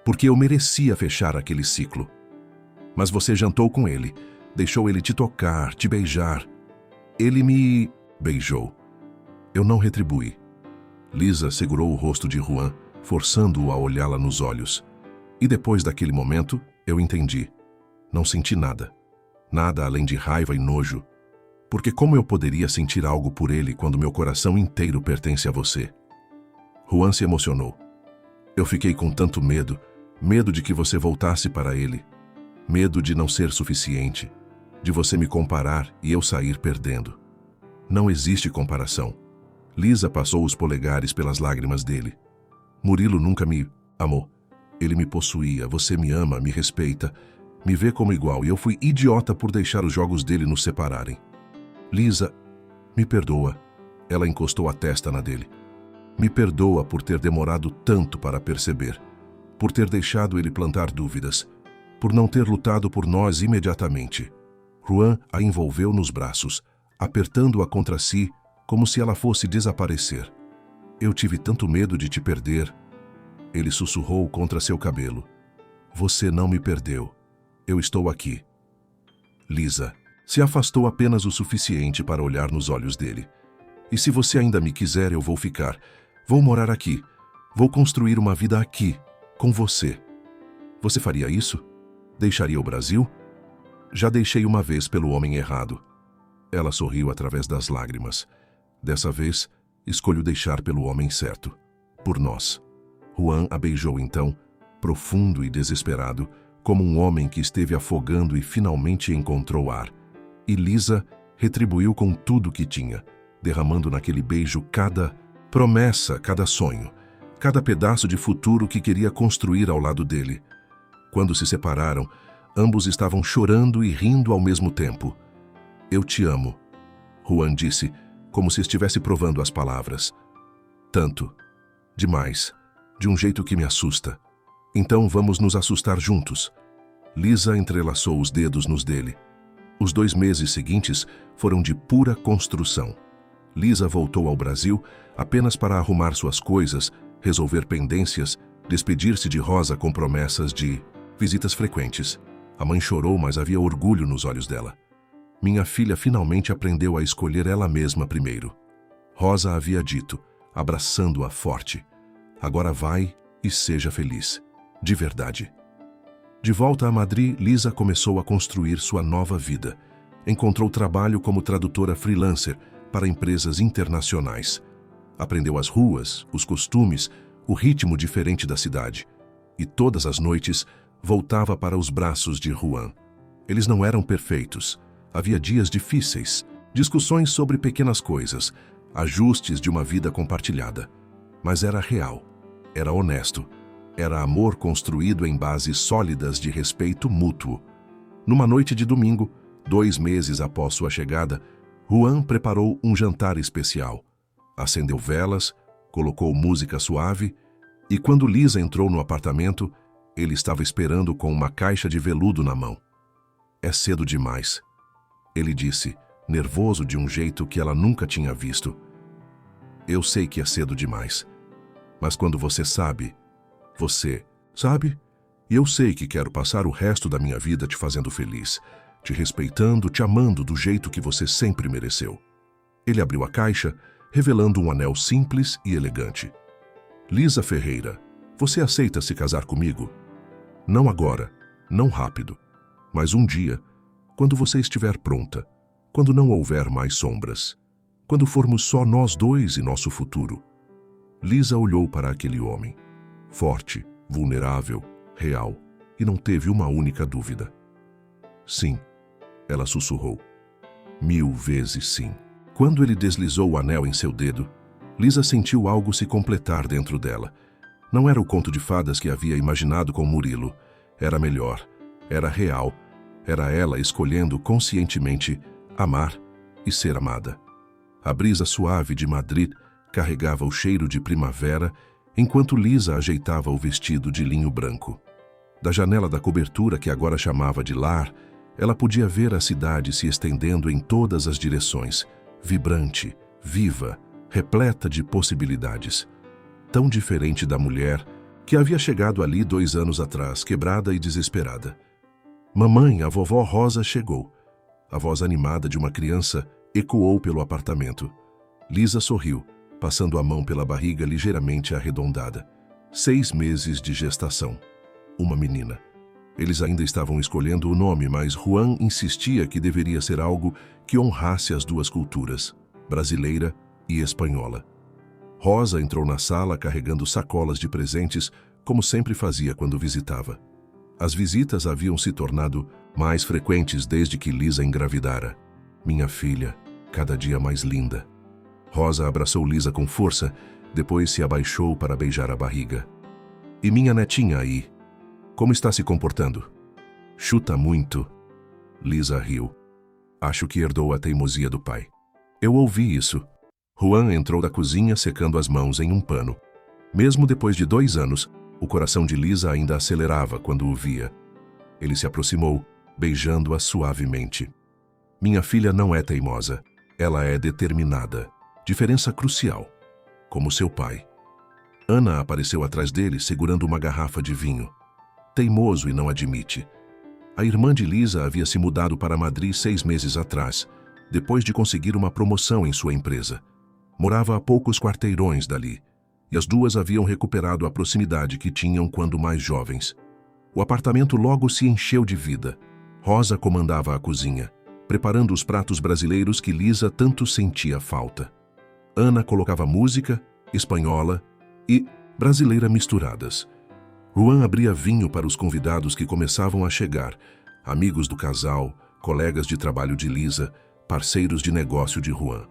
Porque eu merecia fechar aquele ciclo. Mas você jantou com ele, deixou ele te tocar, te beijar. Ele me beijou. Eu não retribuí. Lisa segurou o rosto de Juan, forçando-o a olhá-la nos olhos. E depois daquele momento, eu entendi. Não senti nada. Nada além de raiva e nojo. Porque como eu poderia sentir algo por ele quando meu coração inteiro pertence a você? Juan se emocionou. Eu fiquei com tanto medo, medo de que você voltasse para ele. Medo de não ser suficiente, de você me comparar e eu sair perdendo. Não existe comparação. Lisa passou os polegares pelas lágrimas dele. Murilo nunca me amou. Ele me possuía, você me ama, me respeita, me vê como igual e eu fui idiota por deixar os jogos dele nos separarem. Lisa, me perdoa. Ela encostou a testa na dele. Me perdoa por ter demorado tanto para perceber, por ter deixado ele plantar dúvidas, por não ter lutado por nós imediatamente. Juan a envolveu nos braços, apertando-a contra si, como se ela fosse desaparecer. Eu tive tanto medo de te perder. Ele sussurrou contra seu cabelo. Você não me perdeu. Eu estou aqui. Lisa se afastou apenas o suficiente para olhar nos olhos dele. E se você ainda me quiser, eu vou ficar. Vou morar aqui. Vou construir uma vida aqui, com você. Você faria isso? Deixaria o Brasil? Já deixei uma vez pelo homem errado. Ela sorriu através das lágrimas. Dessa vez, escolho deixar pelo homem certo. Por nós. Juan a beijou então, profundo e desesperado, como um homem que esteve afogando e finalmente encontrou ar. E Lisa retribuiu com tudo que tinha, derramando naquele beijo cada promessa, cada sonho, cada pedaço de futuro que queria construir ao lado dele. Quando se separaram, ambos estavam chorando e rindo ao mesmo tempo. Eu te amo, Juan disse, como se estivesse provando as palavras. Tanto. Demais. De um jeito que me assusta. Então vamos nos assustar juntos. Lisa entrelaçou os dedos nos dele. Os 2 meses seguintes foram de pura construção. Lisa voltou ao Brasil apenas para arrumar suas coisas, resolver pendências, despedir-se de Rosa com promessas de visitas frequentes. A mãe chorou, mas havia orgulho nos olhos dela. Minha filha finalmente aprendeu a escolher ela mesma primeiro. Rosa havia dito, abraçando-a forte. Agora vai e seja feliz. De verdade. De volta a Madrid, Lisa começou a construir sua nova vida. Encontrou trabalho como tradutora freelancer para empresas internacionais. Aprendeu as ruas, os costumes, o ritmo diferente da cidade. E todas as noites voltava para os braços de Juan. Eles não eram perfeitos. Havia dias difíceis, discussões sobre pequenas coisas, ajustes de uma vida compartilhada. Mas era real, era honesto. Era amor construído em bases sólidas de respeito mútuo. Numa noite de domingo, 2 meses após sua chegada, Juan preparou um jantar especial. Acendeu velas, colocou música suave e quando Lisa entrou no apartamento, ele estava esperando com uma caixa de veludo na mão. É cedo demais, ele disse, nervoso de um jeito que ela nunca tinha visto. Eu sei que é cedo demais, mas quando você sabe, você sabe? E eu sei que quero passar o resto da minha vida te fazendo feliz, te respeitando, te amando do jeito que você sempre mereceu. Ele abriu a caixa, revelando um anel simples e elegante. Lisa Ferreira, você aceita se casar comigo? Não agora, não rápido, mas um dia, quando você estiver pronta, quando não houver mais sombras, quando formos só nós dois e nosso futuro. Lisa olhou para aquele homem, forte, vulnerável, real, e não teve uma única dúvida. Sim, ela sussurrou. 1000 vezes sim. Quando ele deslizou o anel em seu dedo, Lisa sentiu algo se completar dentro dela. Não era o conto de fadas que havia imaginado com Murilo. Era melhor, era real, era ela escolhendo conscientemente amar e ser amada. A brisa suave de Madrid carregava o cheiro de primavera enquanto Lisa ajeitava o vestido de linho branco. Da janela da cobertura que agora chamava de lar, ela podia ver a cidade se estendendo em todas as direções, vibrante, viva, repleta de possibilidades. Tão diferente da mulher que havia chegado ali 2 anos atrás, quebrada e desesperada. Mamãe, a vovó Rosa chegou. A voz animada de uma criança ecoou pelo apartamento. Lisa sorriu, passando a mão pela barriga ligeiramente arredondada. 6 meses de gestação. Uma menina. Eles ainda estavam escolhendo o nome, mas Juan insistia que deveria ser algo que honrasse as 2 culturas, brasileira e espanhola. Rosa entrou na sala carregando sacolas de presentes, como sempre fazia quando visitava. As visitas haviam se tornado mais frequentes desde que Lisa engravidara. Minha filha, cada dia mais linda. Rosa abraçou Lisa com força, depois se abaixou para beijar a barriga. E minha netinha aí? Como está se comportando? Chuta muito. Lisa riu. Acho que herdou a teimosia do pai. Eu ouvi isso. Juan entrou da cozinha secando as mãos em um pano. Mesmo depois de 2 anos, o coração de Lisa ainda acelerava quando o via. Ele se aproximou, beijando-a suavemente. Minha filha não é teimosa. Ela é determinada. Diferença crucial. Como seu pai. Ana apareceu atrás dele, segurando uma garrafa de vinho. Teimoso e não admite. A irmã de Lisa havia se mudado para Madrid 6 meses atrás, depois de conseguir uma promoção em sua empresa. Morava a poucos quarteirões dali, e as 2 haviam recuperado a proximidade que tinham quando mais jovens. O apartamento logo se encheu de vida. Rosa comandava a cozinha, preparando os pratos brasileiros que Lisa tanto sentia falta. Ana colocava música, espanhola e brasileira misturadas. Juan abria vinho para os convidados que começavam a chegar, amigos do casal, colegas de trabalho de Lisa, parceiros de negócio de Juan.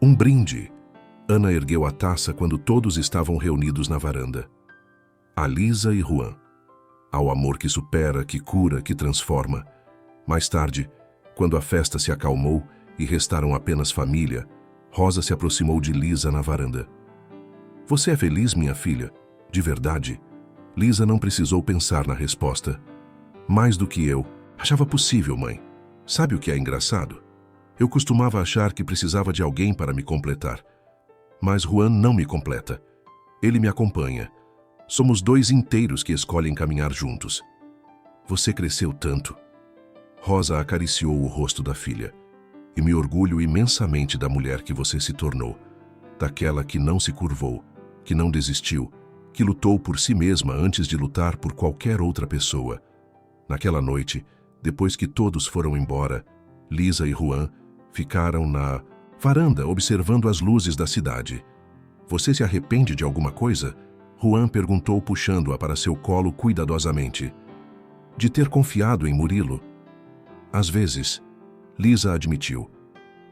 Um brinde. Ana ergueu a taça quando todos estavam reunidos na varanda. A Lisa e Juan. Ao amor que supera, que cura, que transforma. Mais tarde, quando a festa se acalmou e restaram apenas família, Rosa se aproximou de Lisa na varanda. Você é feliz, minha filha? De verdade? Lisa não precisou pensar na resposta. Mais do que eu. Achava possível, mãe. Sabe o que é engraçado? Eu costumava achar que precisava de alguém para me completar. Mas Juan não me completa. Ele me acompanha. Somos dois inteiros que escolhem caminhar juntos. Você cresceu tanto. Rosa acariciou o rosto da filha. E me orgulho imensamente da mulher que você se tornou. Daquela que não se curvou, que não desistiu, que lutou por si mesma antes de lutar por qualquer outra pessoa. Naquela noite, depois que todos foram embora, Lisa e Juan ficaram na varanda observando as luzes da cidade. Você se arrepende de alguma coisa? Juan perguntou puxando-a para seu colo cuidadosamente. De ter confiado em Murilo? Às vezes, Lisa admitiu.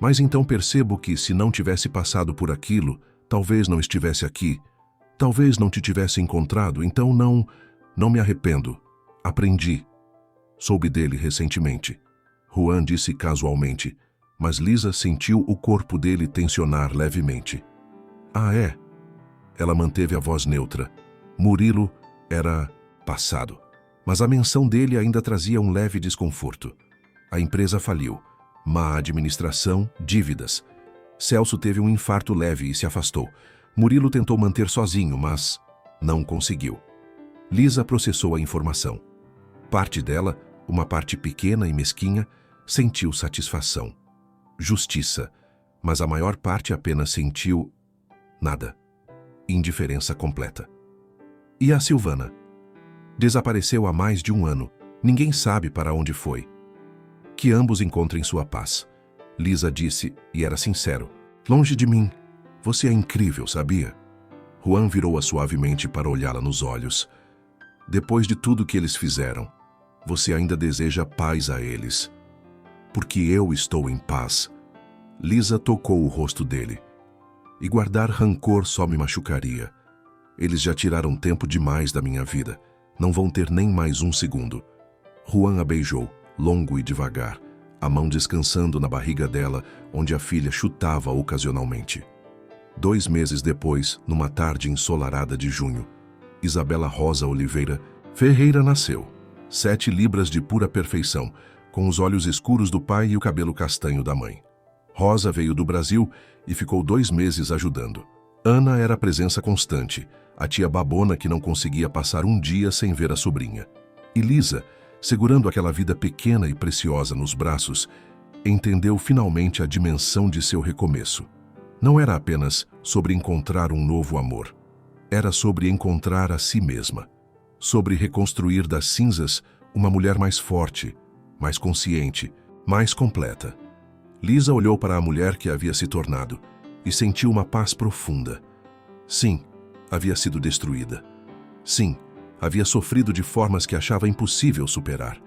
Mas então percebo que se não tivesse passado por aquilo, talvez não estivesse aqui. Talvez não te tivesse encontrado, então não me arrependo. Aprendi. Soube dele recentemente. Juan disse casualmente, mas Lisa sentiu o corpo dele tensionar levemente. Ah, é? Ela manteve a voz neutra. Murilo era passado. Mas a menção dele ainda trazia um leve desconforto. A empresa faliu. Má administração, dívidas. Celso teve um infarto leve e se afastou. Murilo tentou manter sozinho, mas não conseguiu. Lisa processou a informação. Parte dela, uma parte pequena e mesquinha, sentiu satisfação. Justiça. Mas a maior parte apenas sentiu nada. Indiferença completa. E a Silvana? Desapareceu há mais de um ano. Ninguém sabe para onde foi. Que ambos encontrem sua paz. Lisa disse, e era sincero. Longe de mim. Você é incrível, sabia? Juan virou-a suavemente para olhá-la nos olhos. Depois de tudo que eles fizeram, você ainda deseja paz a eles. Porque eu estou em paz. Lisa tocou o rosto dele. E guardar rancor só me machucaria. Eles já tiraram tempo demais da minha vida. Não vão ter nem mais um segundo. Juan a beijou, longo e devagar, a mão descansando na barriga dela, onde a filha chutava ocasionalmente. 2 meses depois, numa tarde ensolarada de junho, Isabela Rosa Oliveira Ferreira nasceu. 7 libras de pura perfeição, com os olhos escuros do pai e o cabelo castanho da mãe. Rosa veio do Brasil e ficou 2 meses ajudando. Ana era a presença constante, a tia babona que não conseguia passar um dia sem ver a sobrinha. E Lisa, segurando aquela vida pequena e preciosa nos braços, entendeu finalmente a dimensão de seu recomeço. Não era apenas sobre encontrar um novo amor. Era sobre encontrar a si mesma. Sobre reconstruir das cinzas uma mulher mais forte, mais consciente, mais completa. Lisa olhou para a mulher que havia se tornado e sentiu uma paz profunda. Sim, havia sido destruída. Sim, havia sofrido de formas que achava impossível superar.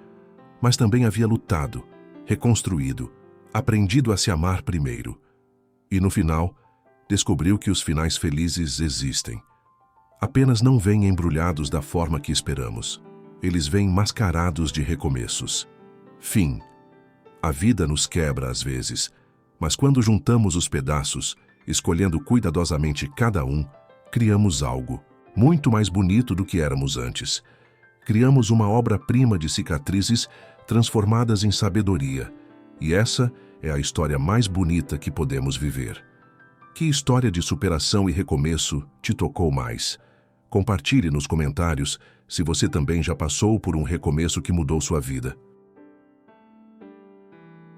Mas também havia lutado, reconstruído, aprendido a se amar primeiro. E no final, descobriu que os finais felizes existem. Apenas não vêm embrulhados da forma que esperamos. Eles vêm mascarados de recomeços. Fim. A vida nos quebra às vezes, mas quando juntamos os pedaços, escolhendo cuidadosamente cada um, criamos algo muito mais bonito do que éramos antes. Criamos uma obra-prima de cicatrizes transformadas em sabedoria. E essa é a história mais bonita que podemos viver. Que história de superação e recomeço te tocou mais? Compartilhe nos comentários se você também já passou por um recomeço que mudou sua vida.